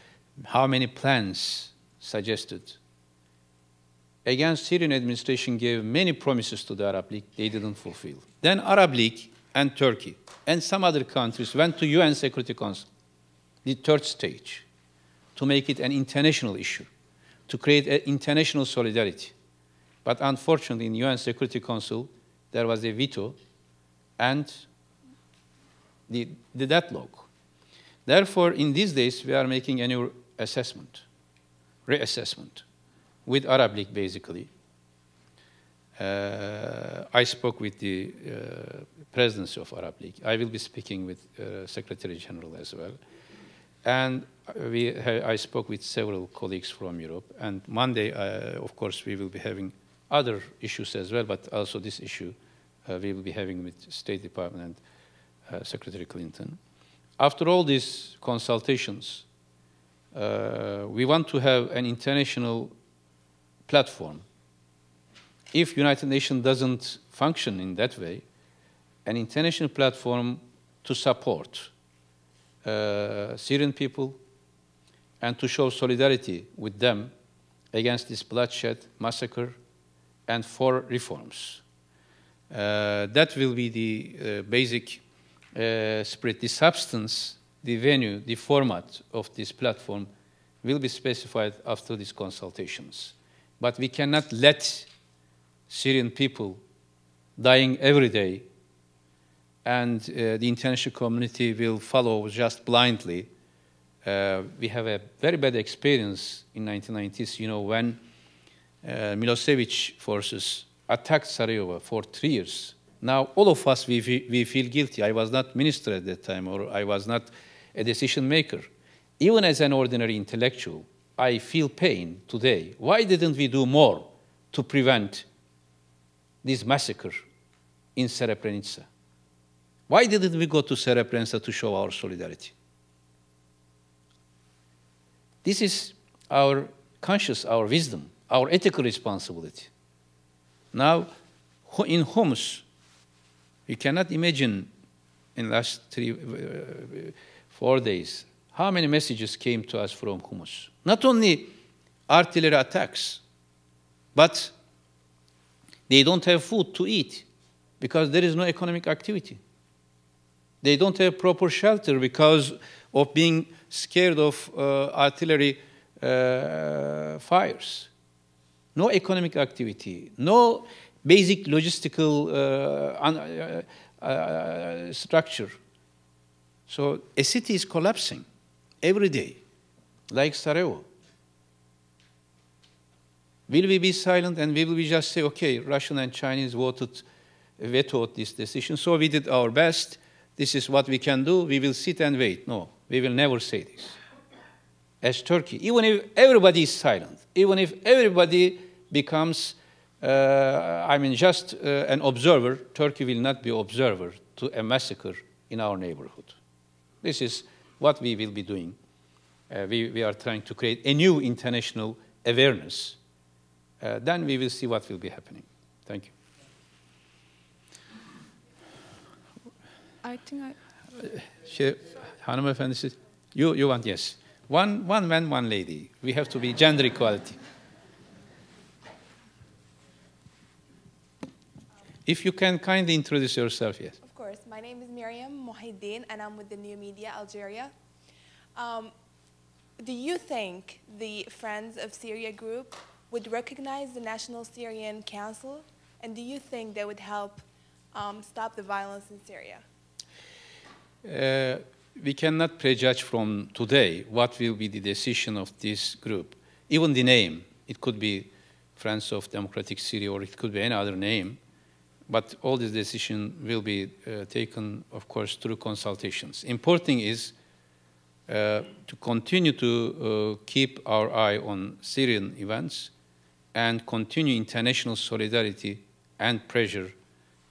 many plans suggested. Again, Syrian administration gave many promises to the Arab League they didn't fulfill. Then Arab League and Turkey and some other countries went to UN Security Council, the third stage, to make it an international issue, to create an international solidarity. But unfortunately, in UN Security Council, there was a veto and the deadlock. Therefore, in these days, we are making a new assessment, reassessment, with Arab League, basically. I spoke with the presidency of Arab League. I will be speaking with Secretary General as well. And I spoke with several colleagues from Europe. And Monday, of course, we will be having other issues as well, but also this issue we will be having with State Department and Secretary Clinton. After all these consultations, we want to have an international platform. If United Nations doesn't function in that way, an international platform to support Syrian people and to show solidarity with them against this bloodshed, massacre, and for reforms. That will be the basic spirit. The substance, the venue, the format of this platform will be specified after these consultations. But we cannot let Syrian people dying every day and the international community will follow just blindly. We have a very bad experience in 1990s, when Milosevic forces attacked Sarajevo for 3 years. Now, all of us, we feel guilty. I was not minister at that time, or I was not a decision maker. Even as an ordinary intellectual, I feel pain today. Why didn't we do more to prevent this massacre in Srebrenica? Why didn't we go to Srebrenica to show our solidarity? This is our conscience, our wisdom, our ethical responsibility. Now, in Homs, you cannot imagine in the last 4 days how many messages came to us from Homs. Not only artillery attacks, but they don't have food to eat because there is no economic activity. They don't have proper shelter because of being scared of artillery fires. No economic activity, no basic logistical structure. So a city is collapsing every day, like Sarajevo. Will we be silent and will we just say, okay, Russian and Chinese vetoed this decision, so we did our best, this is what we can do, we will sit and wait? No, we will never say this. As Turkey, even if everybody is silent, even if everybody becomes, just an observer, Turkey will not be observer to a massacre in our neighborhood. This is what we will be doing. We are trying to create a new international awareness. Then we will see what will be happening. Thank you. I think Hanımefendisi, you want, yes. One man, one lady. We have to be gender equality. If you can kindly introduce yourself, yes. Of course. My name is Miriam Mohiddin, and I'm with the New Media Algeria. Do you think the Friends of Syria group would recognize the National Syrian Council? And do you think they would help stop the violence in Syria? We cannot prejudge from today what will be the decision of this group. Even the name, it could be Friends of Democratic Syria or it could be any other name. But all this decision will be taken, of course, through consultations. Important is to continue to keep our eye on Syrian events and continue international solidarity and pressure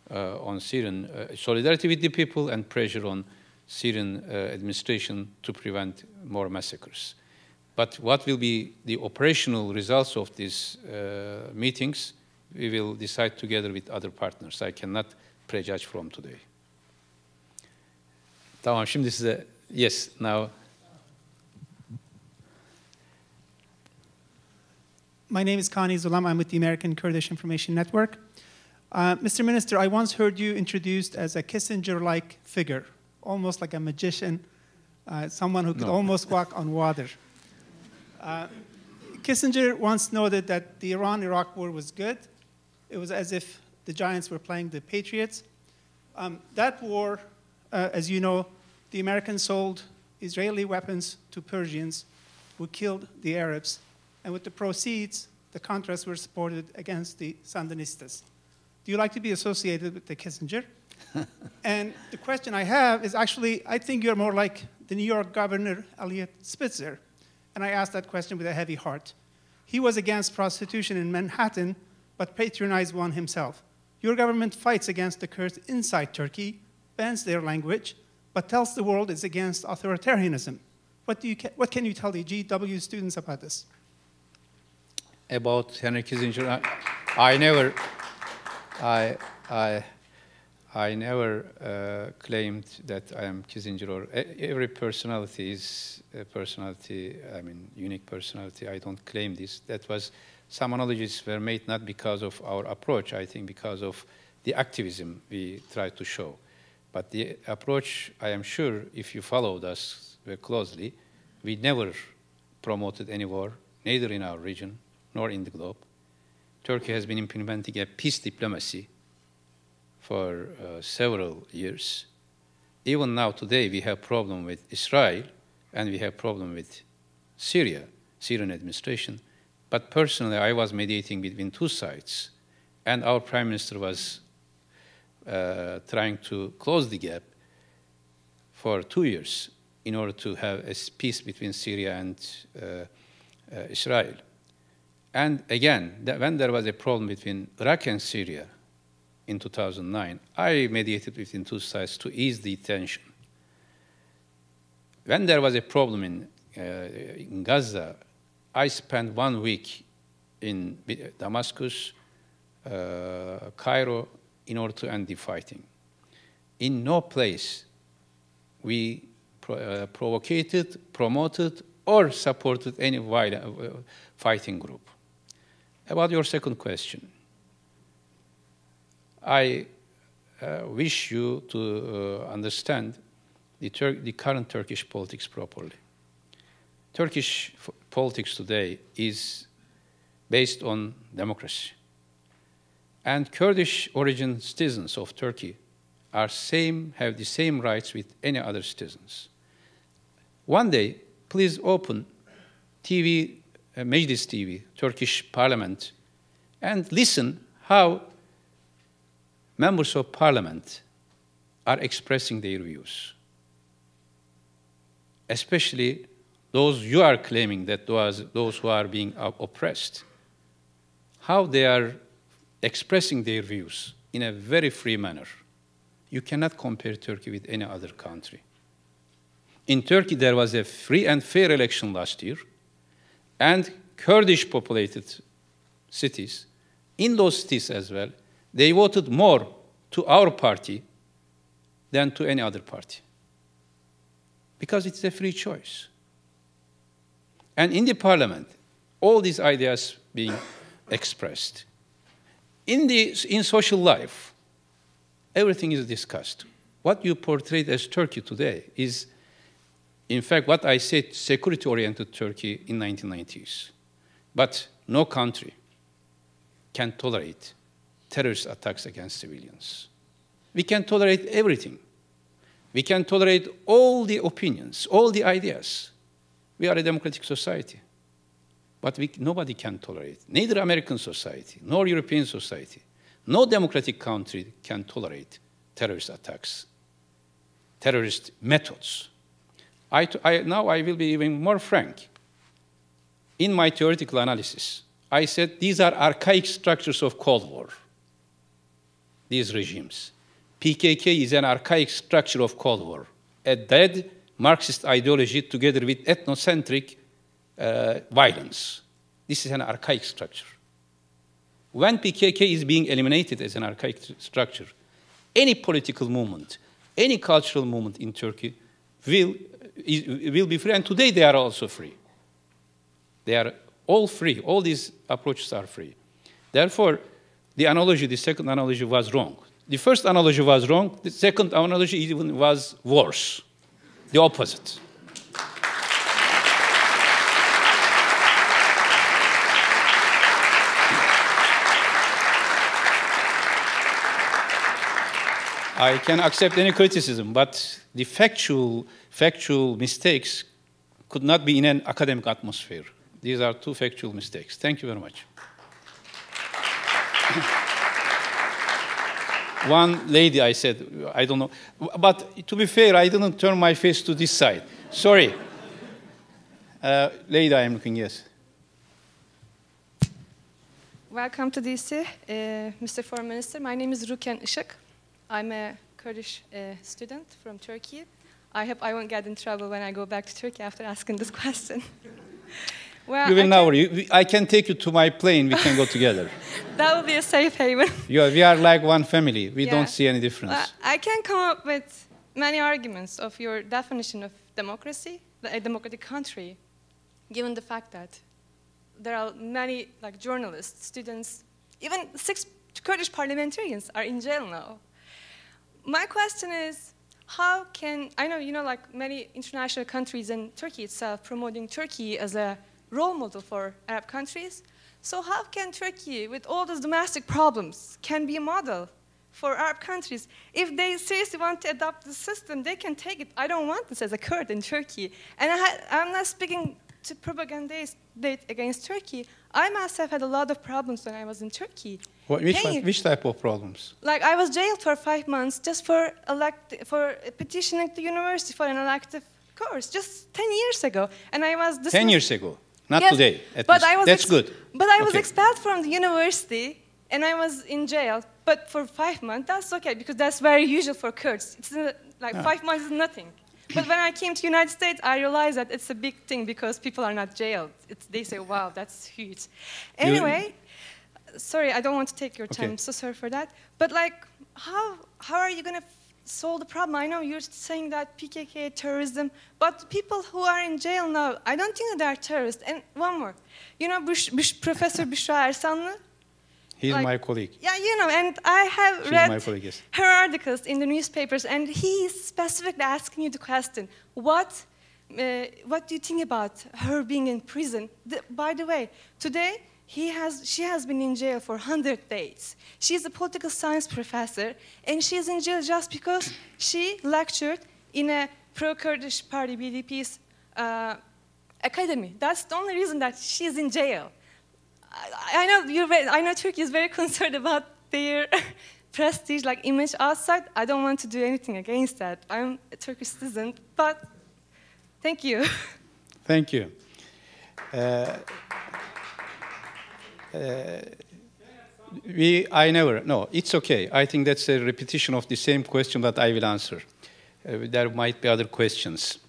on Syrian, solidarity with the people and pressure on Syrian administration to prevent more massacres. But what will be the operational results of these meetings, we will decide together with other partners. I cannot prejudge from today. Tamam, şimdi size, yes, now. My name is Kani Zulam. I'm with the American Kurdish Information Network. Mr. Minister, I once heard you introduced as a Kissinger-like figure, almost like a magician, someone who could almost walk on water. Kissinger once noted that the Iran-Iraq war was good. It was as if the giants were playing the Patriots. That war, as you know, the Americans sold Israeli weapons to Persians who killed the Arabs. And with the proceeds, the Contras were supported against the Sandinistas. Do you like to be associated with the Kissinger? And the question I have is actually, I think you're more like the New York Governor Eliot Spitzer. And I asked that question with a heavy heart. He was against prostitution in Manhattan, but patronized one himself. Your government fights against the Kurds inside Turkey, bans their language, but tells the world it's against authoritarianism. What can you tell the GW students about this? About Henry Kissinger, I never claimed that I am Kissinger, or every personality is a personality, I mean, unique personality. I don't claim this. That was, some analogies were made not because of our approach, I think because of the activism we tried to show. But the approach, I am sure, if you followed us very closely, we never promoted any war, neither in our region nor in the globe. Turkey has been implementing a peace diplomacy for several years. Even now, today, we have problem with Israel, and we have problem with Syria, Syrian administration. But personally, I was mediating between two sides, and our prime minister was trying to close the gap for 2 years in order to have a peace between Syria and Israel. And again, when there was a problem between Iraq and Syria in 2009, I mediated between two sides to ease the tension. When there was a problem in Gaza, I spent 1 week in Damascus, Cairo, in order to end the fighting. In no place we provocated, promoted, or supported any fighting group. About your second question, I wish you to understand the current Turkish politics properly. Turkish politics today is based on democracy. And Kurdish origin citizens of Turkey have the same rights with any other citizens. One day, please open TV, Meclis TV, Turkish parliament, and listen how members of parliament are expressing their views. Especially those you are claiming that those who are being oppressed. How they are expressing their views in a very free manner. You cannot compare Turkey with any other country. In Turkey, there was a free and fair election last year, and Kurdish populated cities, in those cities as well, they voted more to our party than to any other party. Because it's a free choice. And in the parliament, all these ideas being expressed. In social life, everything is discussed. What you portrayed as Turkey today is, in fact, what I said, security-oriented Turkey in 1990s. But no country can tolerate terrorist attacks against civilians. We can tolerate everything. We can tolerate all the opinions, all the ideas. We are a democratic society. But nobody can tolerate, neither American society, nor European society. No democratic country can tolerate terrorist attacks, terrorist methods. Now I will be even more frank. In my theoretical analysis, I said these are archaic structures of Cold War, these regimes. PKK is an archaic structure of Cold War, a dead Marxist ideology together with ethnocentric violence. This is an archaic structure. When PKK is being eliminated as an archaic structure, any political movement, any cultural movement in Turkey will be free, and today they are also free. They are all free. All these approaches are free. Therefore, the second analogy was wrong. The first analogy was wrong. The second analogy even was worse, the opposite. I can accept any criticism, but the factual mistakes could not be in an academic atmosphere. These are two factual mistakes. Thank you very much. One lady, I said, I don't know. But to be fair, I didn't turn my face to this side. Sorry. Lady, I am looking, yes. Welcome to DC, Mr. Foreign Minister. My name is Ruken Işık. I'm a Kurdish student from Turkey. I hope I won't get in trouble when I go back to Turkey after asking this question. Well, You will know. I can take you to my plane. We can go together. That will be a safe haven. We are like one family. We Yeah. don't see any difference. I can come up with many arguments of your definition of democracy, a democratic country, given the fact that there are many like journalists, students, even 6 Kurdish parliamentarians are in jail now. My question is, how can, I know, like many international countries and Turkey itself promoting Turkey as a role model for Arab countries. So how can Turkey, with all those domestic problems, can be a model for Arab countries? If they seriously want to adopt the system, they can take it. I don't want this as a Kurd in Turkey. And I'm not speaking to propagandate against Turkey. I myself had a lot of problems when I was in Turkey. Which type of problems? Like I was jailed for 5 months just for petitioning the university for an elective course, just 10 years ago. And I was dismissed. 10 years ago, not Yes, today. but I was That's good. But I was Okay. expelled from the university, and I was in jail. But for 5 months, that's okay, because that's very usual for Kurds. It's like 5 months is nothing. But when I came to the United States, I realized that it's a big thing because people are not jailed. They say, wow, that's huge. Anyway, sorry, I don't want to take your time. Okay. So sorry for that. But like, how are you going to solve the problem? I know you're saying that PKK, terrorism, but people who are in jail now, I don't think that they're terrorists. And one more, Professor Büşra Ersanlı? He's my colleague. Yeah, and I have She's read my colleague, yes. her articles in the newspapers, and he is specifically asking you the question, what do you think about her being in prison? By the way, today, she has been in jail for 100 days. She's a political science professor, and she's in jail just because she lectured in a pro-Kurdish party, BDP's academy. That's the only reason that she's in jail. I know Turkey is very concerned about their prestige, like image outside. I don't want to do anything against that. I'm a Turkish citizen, but thank you. Thank you. No, it's okay. I think that's a repetition of the same question that I will answer. There might be other questions.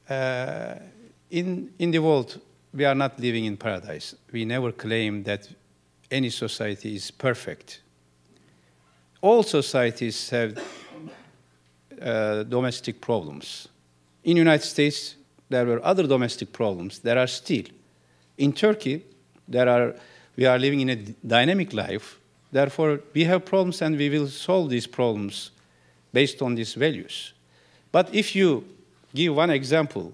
In the world, we are not living in paradise. We never claim that any society is perfect. All societies have domestic problems. In the United States, there were other domestic problems. There are still. In Turkey, we are living in a dynamic life. Therefore, we have problems, and we will solve these problems based on these values. But if you give one example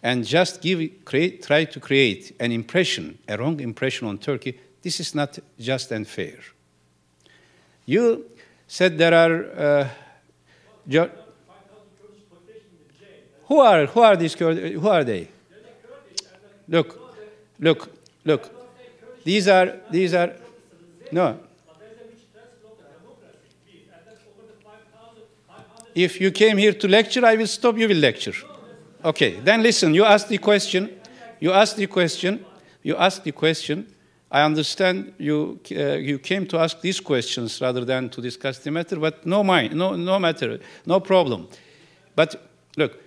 and just try to create an impression, a wrong impression on Turkey, this is not just and fair. You said there are... who are these Kurds? Who are they? Look. These are, no. If you came here to lecture, I will stop, you will lecture. Okay, then listen, you asked the question. I understand you came to ask these questions rather than to discuss the matter, but no matter, no problem. But look,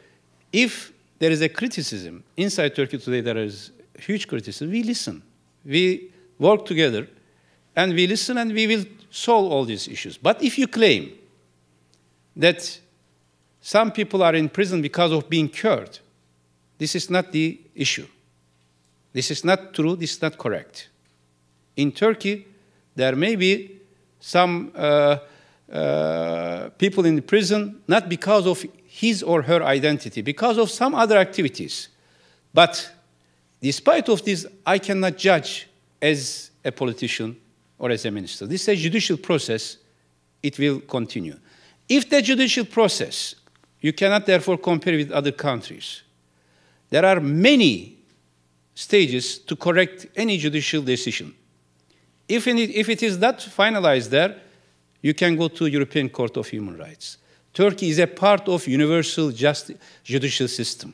if there is a criticism inside Turkey today, there is huge criticism, we listen. We work together, and we listen, and we will solve all these issues. But if you claim that some people are in prison because of being Kurd, this is not the issue. This is not true, this is not correct. In Turkey, there may be some people in prison, not because of his or her identity, because of some other activities. But despite of this, I cannot judge as a politician or as a minister. This is a judicial process. It will continue. If the judicial process, you cannot therefore compare with other countries. There are many stages to correct any judicial decision. If it is not finalized there, you can go to European Court of Human Rights. Turkey is a part of universal judicial system.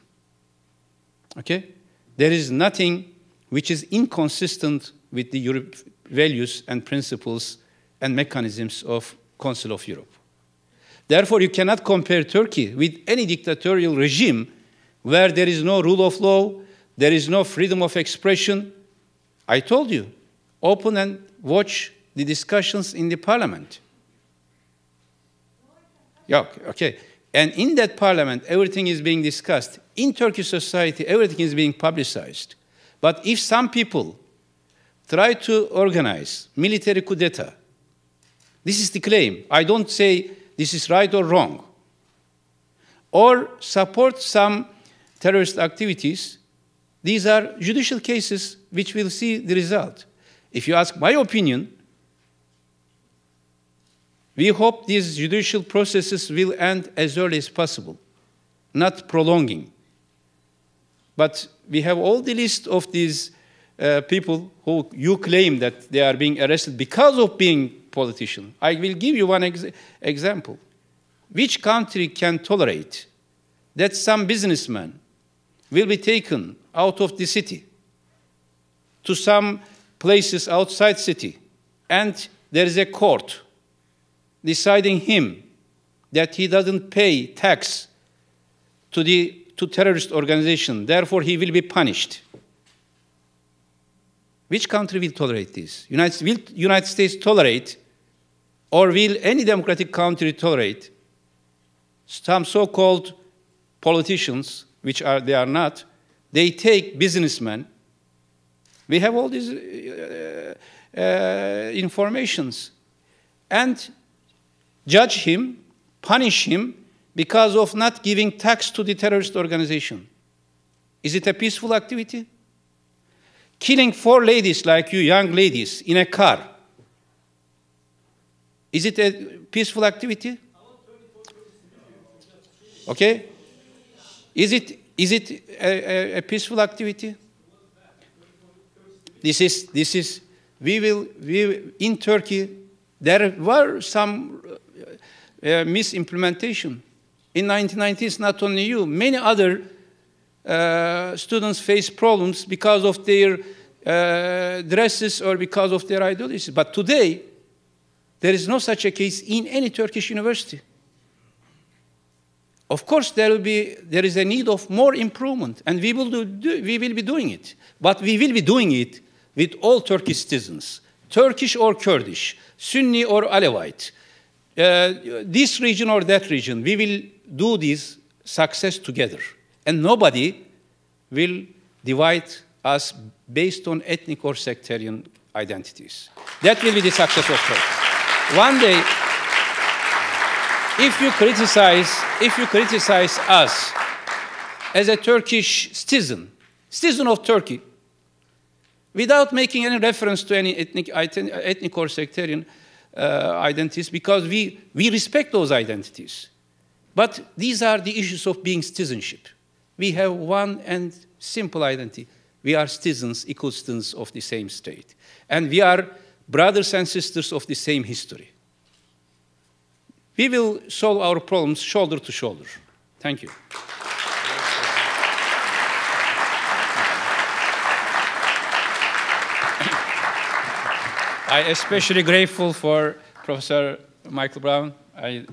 Okay? There is nothing which is inconsistent with the values and principles and mechanisms of Council of Europe. Therefore, you cannot compare Turkey with any dictatorial regime where there is no rule of law, there is no freedom of expression. I told you, open and watch the discussions in the parliament. Yeah, okay. And in that parliament, everything is being discussed. In Turkish society, everything is being publicized. But if some people try to organize military coup d'etat, this is the claim. I don't say this is right or wrong. Or support some terrorist activities, these are judicial cases which will see the result. If you ask my opinion, we hope these judicial processes will end as early as possible, not prolonging. But we have all the list of these people who you claim that they are being arrested because of being politicians. I will give you one example. Which country can tolerate that some businessman will be taken out of the city to some places outside city, and there is a court deciding him that he doesn't pay tax to terrorist organization, therefore he will be punished? Which country will tolerate this? Will United States tolerate, or will any democratic country tolerate some so-called politicians, which they are not, they take businessmen, we have all these informations, and judge him, punish him because of not giving tax to the terrorist organization. Is it a peaceful activity? Killing 4 ladies like you, young ladies, in a car, is it a peaceful activity? Okay? Is it a peaceful activity? In Turkey, there were some misimplementation. In 1990s, not only you, many other students face problems because of their dresses or because of their ideologies. But today, there is no such a case in any Turkish university. Of course, there is a need of more improvement, and we will be doing it. But we will be doing it with all Turkish citizens, Turkish or Kurdish, Sunni or Alevite, this region or that region. We will do this success together. And nobody will divide us based on ethnic or sectarian identities. That will be the success of Turkey. One day, if you criticize us as a Turkish citizen of Turkey, without making any reference to any ethnic or sectarian identities, because we respect those identities. But these are the issues of being citizenship. We have one and simple identity. We are citizens, equal citizens of the same state. And we are brothers and sisters of the same history. We will solve our problems shoulder to shoulder. Thank you. I'm especially grateful for Professor Michael Brown. I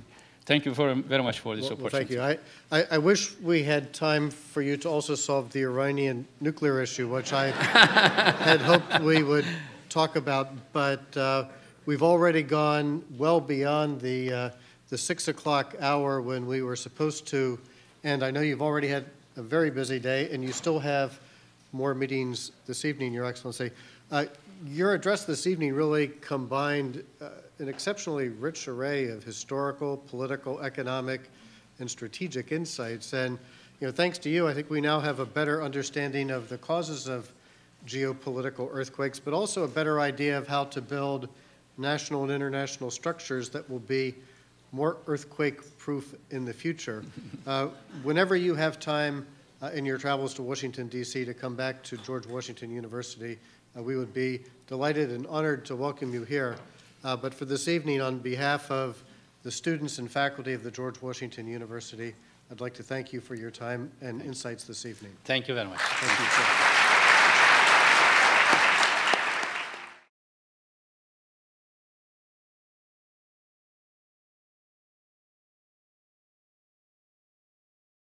thank you very much for this opportunity. Well, thank you. I wish we had time for you to also solve the Iranian nuclear issue, which I had hoped we would talk about, but we've already gone well beyond the 6 o'clock hour when we were supposed to, and I know you've already had a very busy day, and you still have more meetings this evening, Your Excellency. Your address this evening really combined an exceptionally rich array of historical, political, economic, and strategic insights. And thanks to you, I think we now have a better understanding of the causes of geopolitical earthquakes, but also a better idea of how to build national and international structures that will be more earthquake-proof in the future. Whenever you have time in your travels to Washington, D.C. to come back to George Washington University, we would be delighted and honored to welcome you here. But for this evening, on behalf of the students and faculty of the George Washington University, I'd like to thank you for your time and insights this evening. Thank you very much. Thank you, sir.